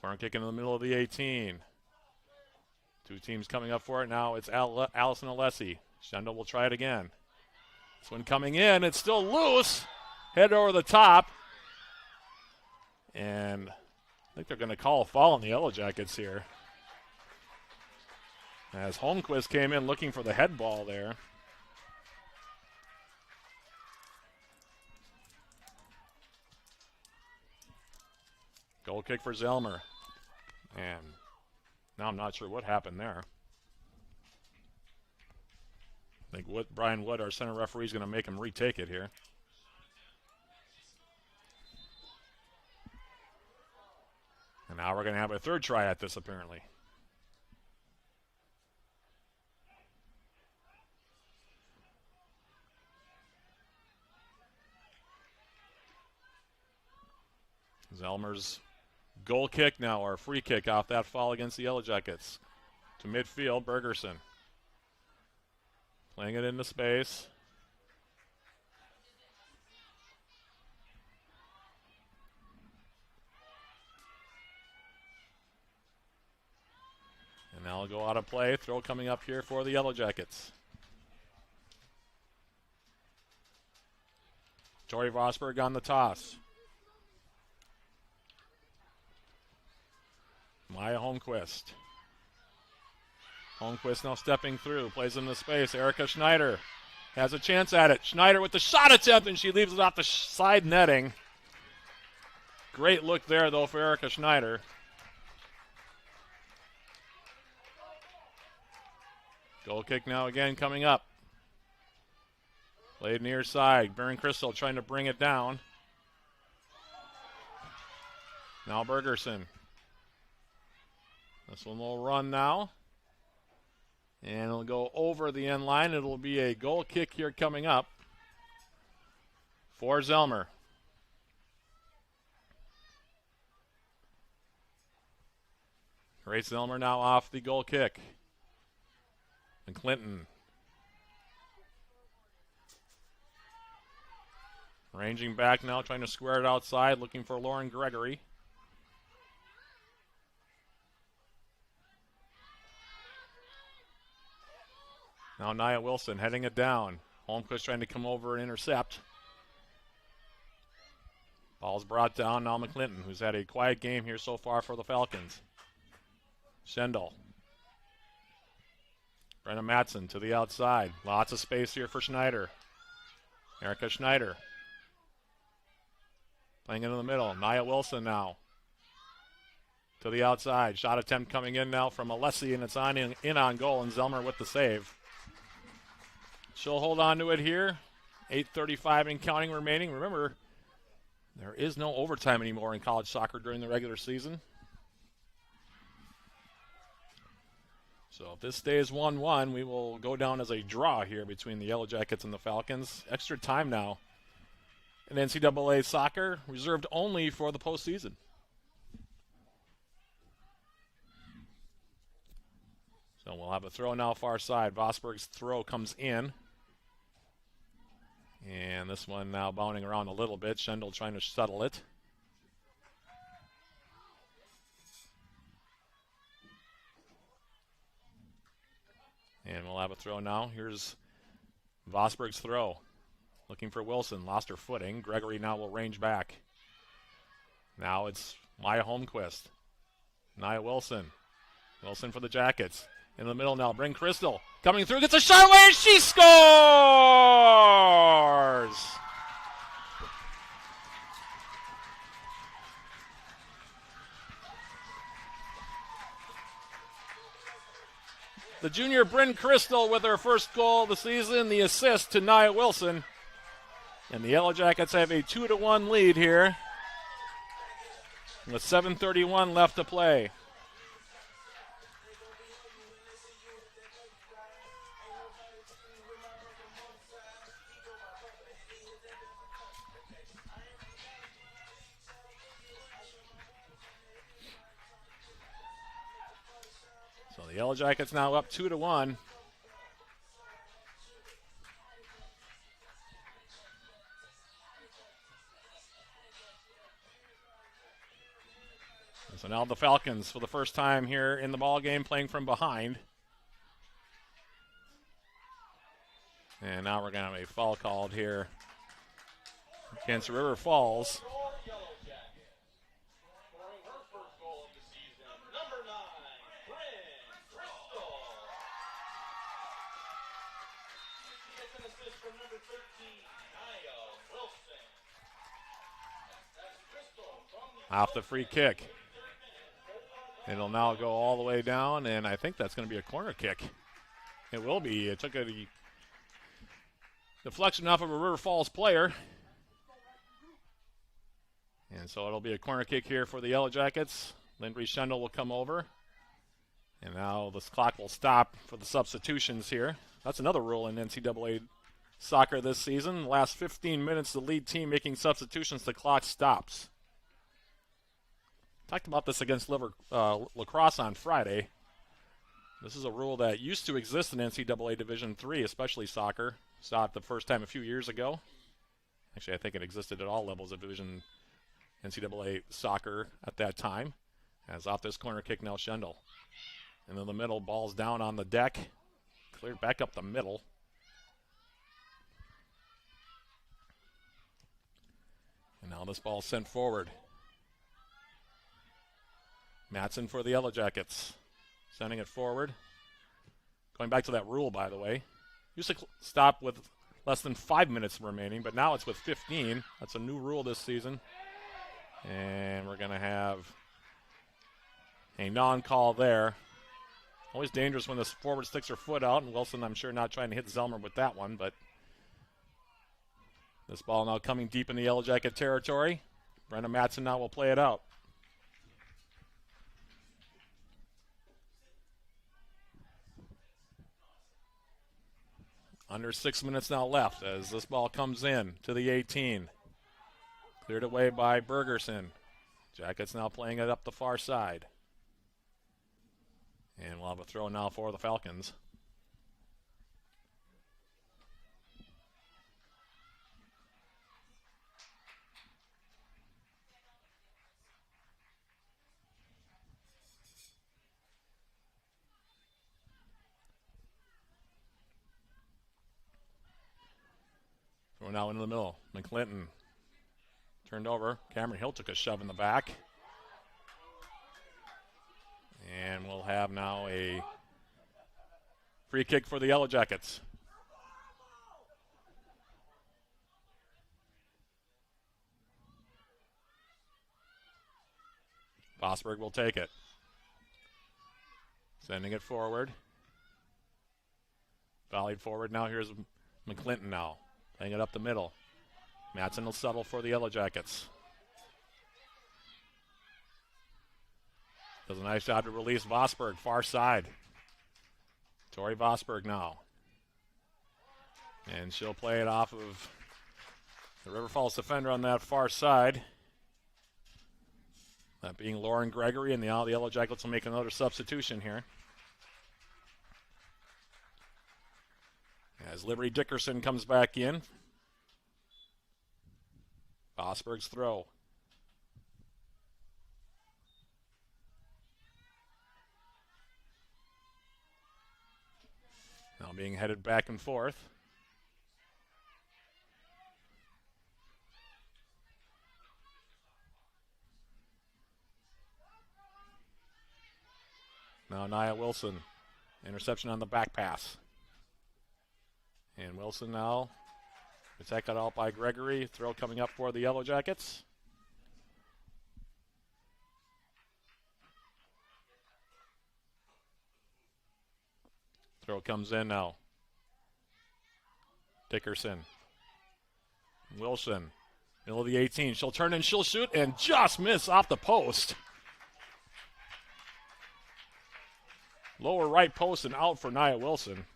Corner kick in the middle of the 18. Two teams coming up for it now. It's Allison Alessi. Schendel will try it again. This one coming in. It's still loose. Head over the top. And I think they're going to call a foul on the Yellow Jackets here. As Holmquist came in looking for the head ball there. Goal kick for Zelmer. And now I'm not sure what happened there. I think Brian Wood, our center referee, is going to make him retake it here. And now we're going to have a third try at this, apparently. Zelmer's goal kick now, or free kick off that foul against the Yellow Jackets. To midfield, Bergerson. Playing it into space. And now it'll go out of play. Throw coming up here for the Yellow Jackets. Tori Vosberg on the toss. Maya Holmquist. Holmquist now stepping through, plays into space. Erica Schneider has a chance at it. Schneider with the shot attempt, and she leaves it off the side netting. Great look there, though, for Erica Schneider. Goal kick now again coming up. Played near side. Baron Crystal trying to bring it down. Now Bergerson. This one will run now. And it'll go over the end line. It'll be a goal kick here coming up for Zelmer. Grace Zelmer now off the goal kick. And Clinton. Ranging back now, trying to square it outside, looking for Lauren Gregory. Now Nia Wilson heading it down. Holmquist trying to come over and intercept. Ball's brought down now McClinton, who's had a quiet game here so far for the Falcons. Schendel. Brenna Matson to the outside. Lots of space here for Schneider. Erica Schneider. Playing into the middle. Nia Wilson now. To the outside. Shot attempt coming in now from Alessi, and it's in on goal, and Zelmer with the save. She'll hold on to it here. 8:35 and counting remaining. Remember, there is no overtime anymore in college soccer during the regular season. So if this stays 1-1, we will go down as a draw here between the Yellow Jackets and the Falcons. Extra time now in NCAA soccer, reserved only for the postseason. So we'll have a throw now far side. Vosberg's throw comes in. And this one now bounding around a little bit. Schendel trying to settle it. And we'll have a throw now. Here's Vosberg's throw. Looking for Wilson. Lost her footing. Gregory now will range back. Now it's Maya Holmquist. Nia Wilson. Wilson for the Jackets. In the middle now. Bryn Crystal. Coming through. Gets a shot away and she scores! The junior Bryn Crystal with her first goal of the season, the assist to Nia Wilson. And the Yellow Jackets have a 2-1 lead here with 7:31 left to play. So the Yellow Jackets now up 2-1. So now the Falcons, for the first time here in the ball game, playing from behind. And now we're going to have a foul called here against River Falls. Off the free kick. It'll now go all the way down, and I think that's going to be a corner kick. It will be. It took a deflection off of a River Falls player. And so it'll be a corner kick here for the Yellow Jackets. Lindry Schendel will come over. And now this clock will stop for the substitutions here. That's another rule in NCAA soccer this season. The last 15 minutes, the lead team making substitutions, the clock stops. Talked about this against lacrosse on Friday. This is a rule that used to exist in NCAA Division III, especially soccer. Saw it the first time a few years ago. Actually, I think it existed at all levels of Division NCAA soccer at that time. As off this corner kick now, Schendel. And in the middle, ball's down on the deck. Cleared back up the middle. And now this ball's sent forward. Matson for the Yellow Jackets. Sending it forward. Going back to that rule, by the way. Used to stop with less than 5 minutes remaining, but now it's with 15. That's a new rule this season. And we're going to have a non-call there. Always dangerous when this forward sticks her foot out, and Wilson, I'm sure, not trying to hit Zelmer with that one, but this ball now coming deep in the Yellow Jacket territory. Brenda Matson now will play it out. Under 6 minutes now left as this ball comes in to the 18. Cleared away by Bergerson. Jackets now playing it up the far side. And we'll have a throw now for the Falcons. We're now in the middle. McClinton turned over. Cameron Hill took a shove in the back. And we'll have now a free kick for the Yellow Jackets. Vosberg will take it. Sending it forward. Volleyed forward now. Here's McClinton now, playing it up the middle. Madsen will settle for the Yellow Jackets. Does a nice job to release Vosberg, far side. Tori Vosberg now. And she'll play it off of the River Falls defender on that far side. That being Lauren Gregory, and the Yellow Jackets will make another substitution here. As Liberty Dickerson comes back in. Vosberg's throw. Now being headed back and forth. Now Nia Wilson. Interception on the back pass. And Wilson now protected out by Gregory. Throw coming up for the Yellow Jackets. Throw comes in now. Dickerson. Wilson. Middle of the 18. She'll turn and she'll shoot and just miss off the post. Lower right post and out for Nia Wilson.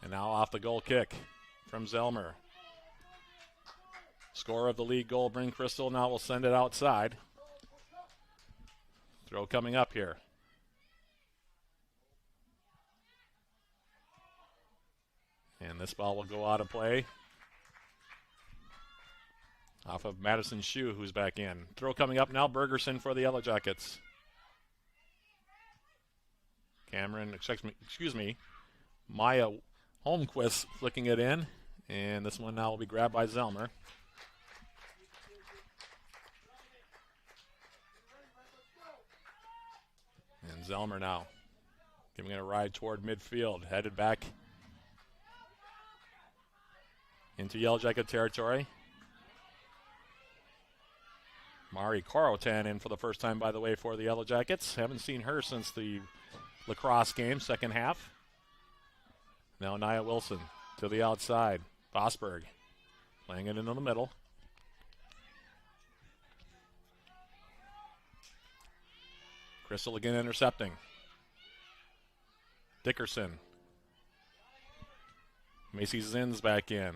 And now off the goal kick from Zelmer. Scorer of the league goal, Bryn Crystal, now will send it outside. Throw coming up here. And this ball will go out of play. Off of Madison Shue, who's back in. Throw coming up now, Bergerson for the Yellow Jackets. Cameron, excuse me, Maya Holmquist flicking it in. And this one now will be grabbed by Zelmer. And Zelmer now giving it a ride toward midfield. Headed back into Yellow Jacket territory. Mari Corotan in for the first time, by the way, for the Yellow Jackets. Haven't seen her since the lacrosse game, second half. Now Nia Wilson to the outside. Vosberg playing it into the middle. Crystal again intercepting. Dickerson. Macy Zinn's back in.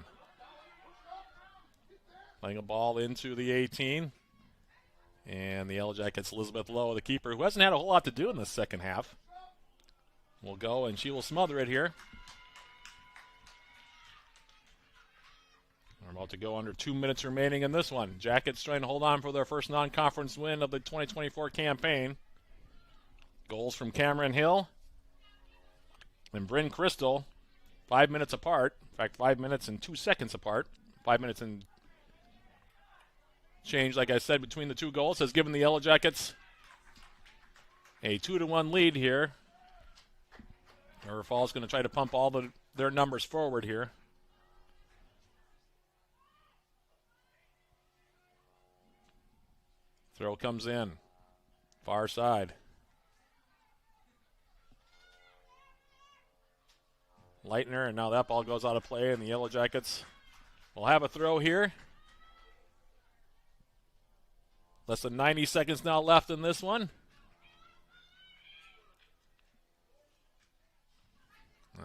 Playing a ball into the 18. And the Yellow Jackets, Elizabeth Lowe, the keeper, who hasn't had a whole lot to do in the second half, will go, and she will smother it here. We're about to go under 2 minutes remaining in this one. Jackets trying to hold on for their first non-conference win of the 2024 campaign. Goals from Cameron Hill and Bryn Crystal, 5 minutes apart. In fact, 5 minutes and 2 seconds apart. 5 minutes and change, like I said, between the two goals has given the Yellow Jackets a 2-1 lead here. River Falls going to try to pump all their numbers forward here. Throw comes in. Far side. Leitner, and now that ball goes out of play, and the Yellow Jackets will have a throw here. Less than 90 seconds now left in this one.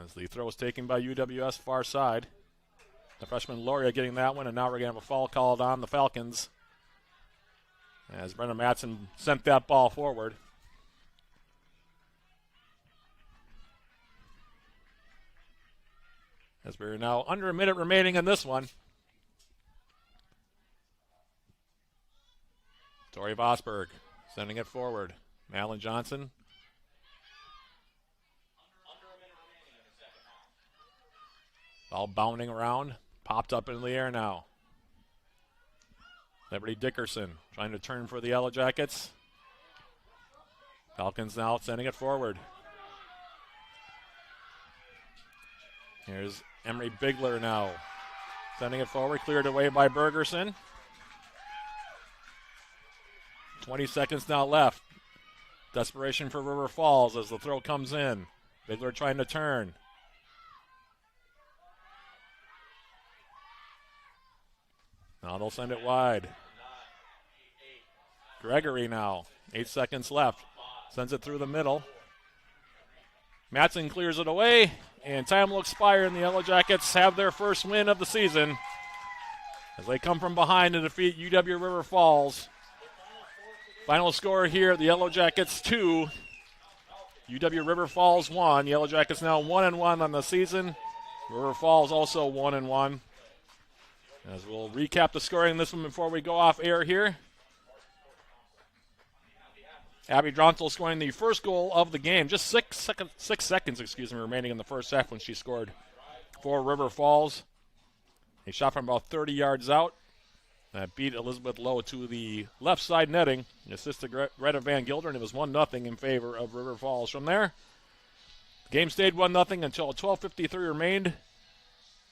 As the throw is taken by UWS far side. The freshman Loria getting that one, and now we're going to have a foul called on the Falcons as Brenna Matson sent that ball forward. As we're now under a minute remaining in this one. Tori Vosberg sending it forward. Malin Johnson. Ball bounding around. Popped up in the air now. Liberty Dickerson trying to turn for the Yellow Jackets. Falcons now sending it forward. Here's Emery Bigler now sending it forward. Cleared away by Bergerson. 20 seconds now left. Desperation for River Falls as the throw comes in. Bigler trying to turn. Now they'll send it wide. Gregory now. 8 seconds left. Sends it through the middle. Matson clears it away, and time will expire, and the Yellow Jackets have their first win of the season as they come from behind to defeat UW River Falls. Final score here, the Yellow Jackets 2, UW River Falls 1. Yellow Jackets now 1-1 on the season. River Falls also 1-1. As we'll recap the scoring in this one before we go off air here. Abby Drontel scoring the first goal of the game. Just 6 seconds remaining in the first half when she scored for River Falls. A shot from about 30 yards out. That beat Elizabeth Lowe to the left side netting. Assisted Greta Van Gilder, and it was 1-0 in favor of River Falls. From there, the game stayed 1-0 until 12:53 remained.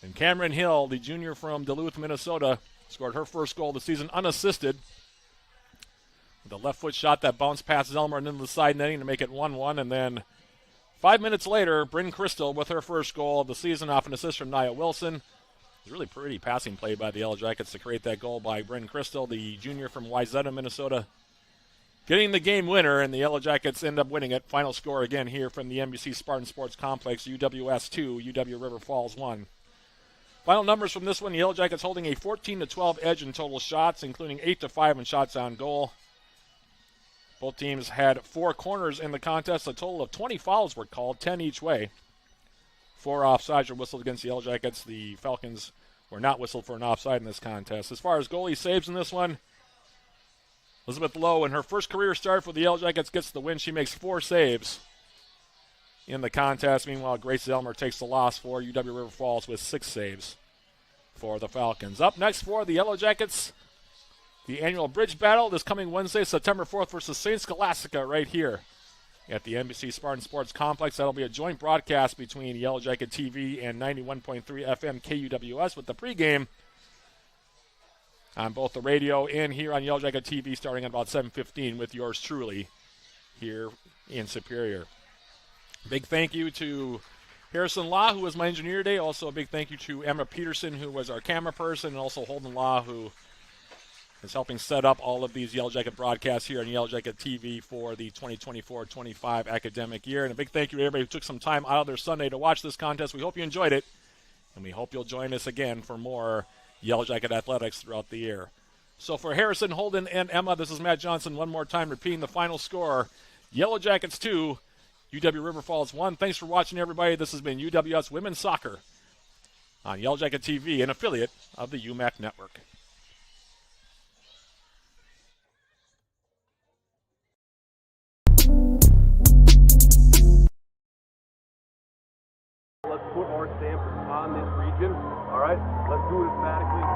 And Cameron Hill, the junior from Duluth, Minnesota, scored her first goal of the season unassisted. With a left foot shot that bounced past Zelmer and into the side netting to make it 1-1. And then 5 minutes later, Bryn Crystal with her first goal of the season off an assist from Nia Wilson. It was really pretty passing play by the Yellow Jackets to create that goal by Bryn Crystal, the junior from Wayzata, Minnesota, getting the game winner, and the Yellow Jackets end up winning it. Final score again here from the NBC Spartan Sports Complex, UWS 2, UW River Falls 1. Final numbers from this one, the Yellow Jackets holding a 14-12 edge in total shots, including 8-5 in shots on goal. Both teams had 4 corners in the contest. A total of 20 fouls were called, 10 each way. 4 offsides were whistled against the Yellow Jackets. The Falcons were not whistled for an offside in this contest. As far as goalie saves in this one, Elizabeth Lowe, in her first career start for the Yellow Jackets, gets the win. She makes 4 saves in the contest. Meanwhile, Grace Zelmer takes the loss for UW River Falls with 6 saves for the Falcons. Up next for the Yellow Jackets, the annual bridge battle this coming Wednesday, September 4th versus St. Scholastica right here at the NBC Spartan Sports Complex. That'll be a joint broadcast between Yellow Jacket TV and 91.3 FM KUWS with the pregame on both the radio and here on Yellow Jacket TV starting at about 7:15 with yours truly here in Superior. Big thank you to Harrison Law, who was my engineer today. Also a big thank you to Emma Peterson, who was our camera person, and also Holden Law, who is helping set up all of these Yellow Jacket broadcasts here on Yellow Jacket TV for the 2024-25 academic year. And a big thank you to everybody who took some time out of their Sunday to watch this contest. We hope you enjoyed it, and we hope you'll join us again for more Yellow Jacket athletics throughout the year. So for Harrison, Holden, and Emma, this is Matt Johnson one more time repeating the final score. Yellow Jackets 2, UW River Falls 1. Thanks for watching, everybody. This has been UWS Women's Soccer on Yellow Jacket TV, an affiliate of the UMAC Network. Let's put our stamp on this region. All right, let's do it emphatically.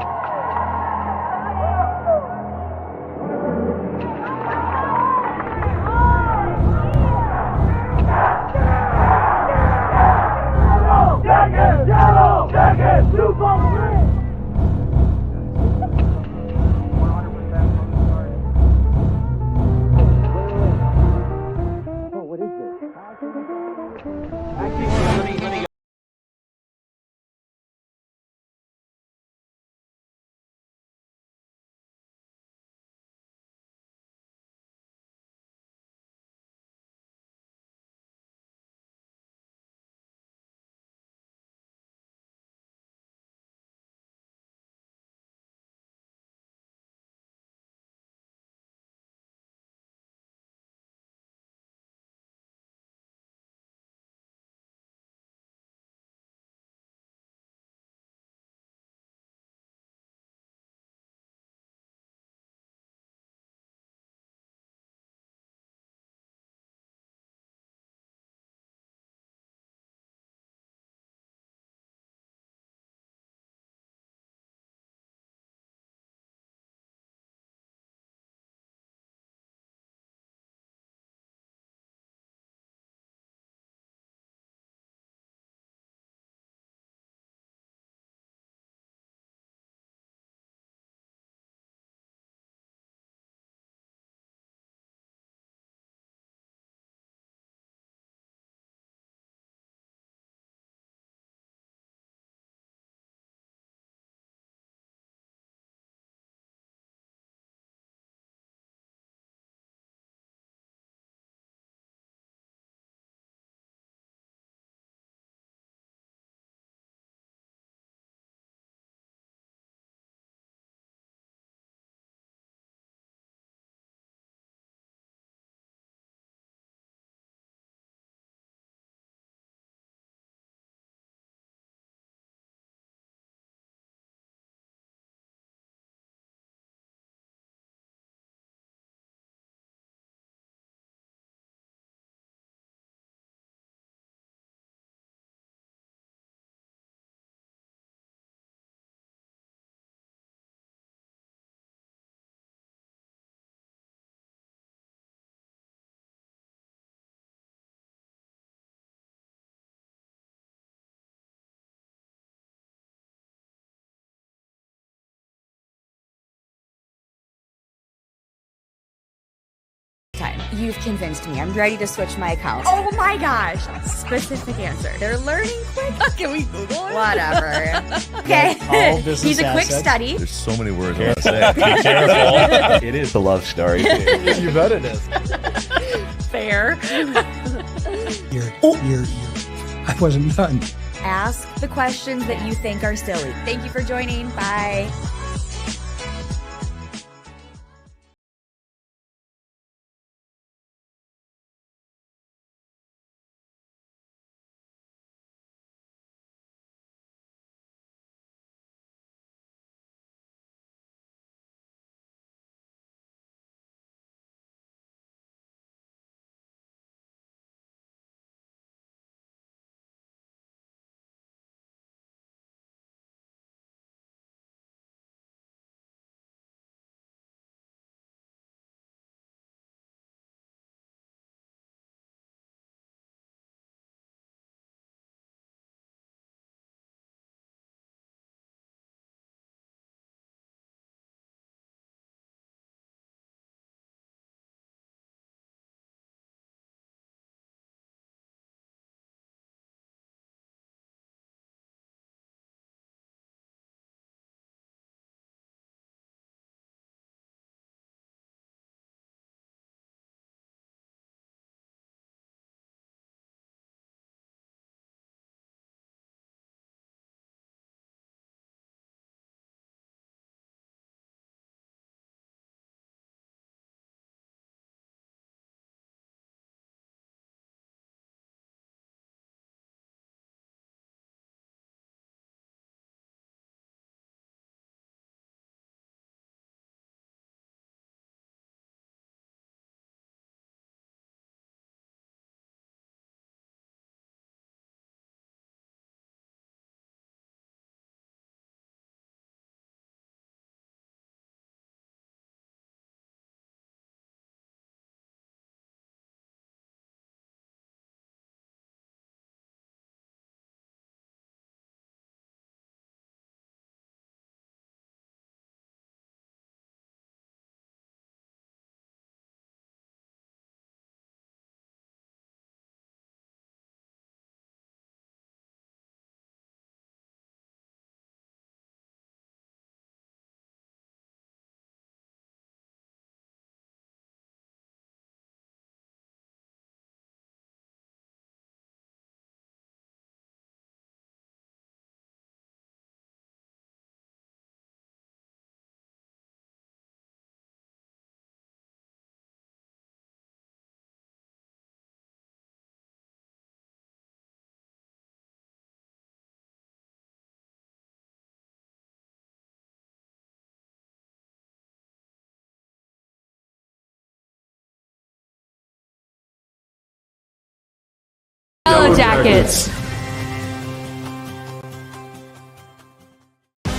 Yellow Jackets, 2-3. You've convinced me. I'm ready to switch my account. Oh my gosh. Specific answer. They're learning quick. Can we Google it? Whatever. Okay. He's a quick study. There's so many words I want to say. Be careful. It is a love story. You bet it is. Fair. I wasn't done. Ask the questions that you think are silly. Thank you for joining. Bye. Yellow Jackets.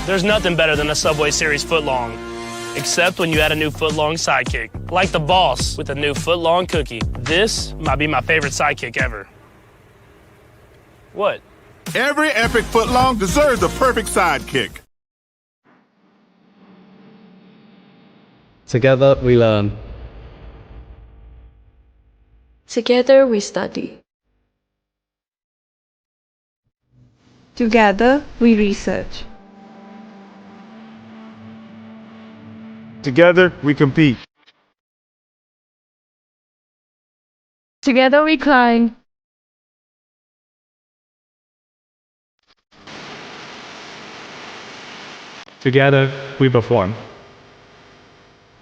There's nothing better than a Subway Series footlong, except when you add a new footlong sidekick, like the boss with a new footlong cookie. This might be my favorite sidekick ever. What? Every epic footlong deserves a perfect sidekick. Together we learn. Together we study. Together we research. Together we compete. Together we climb. Together we perform.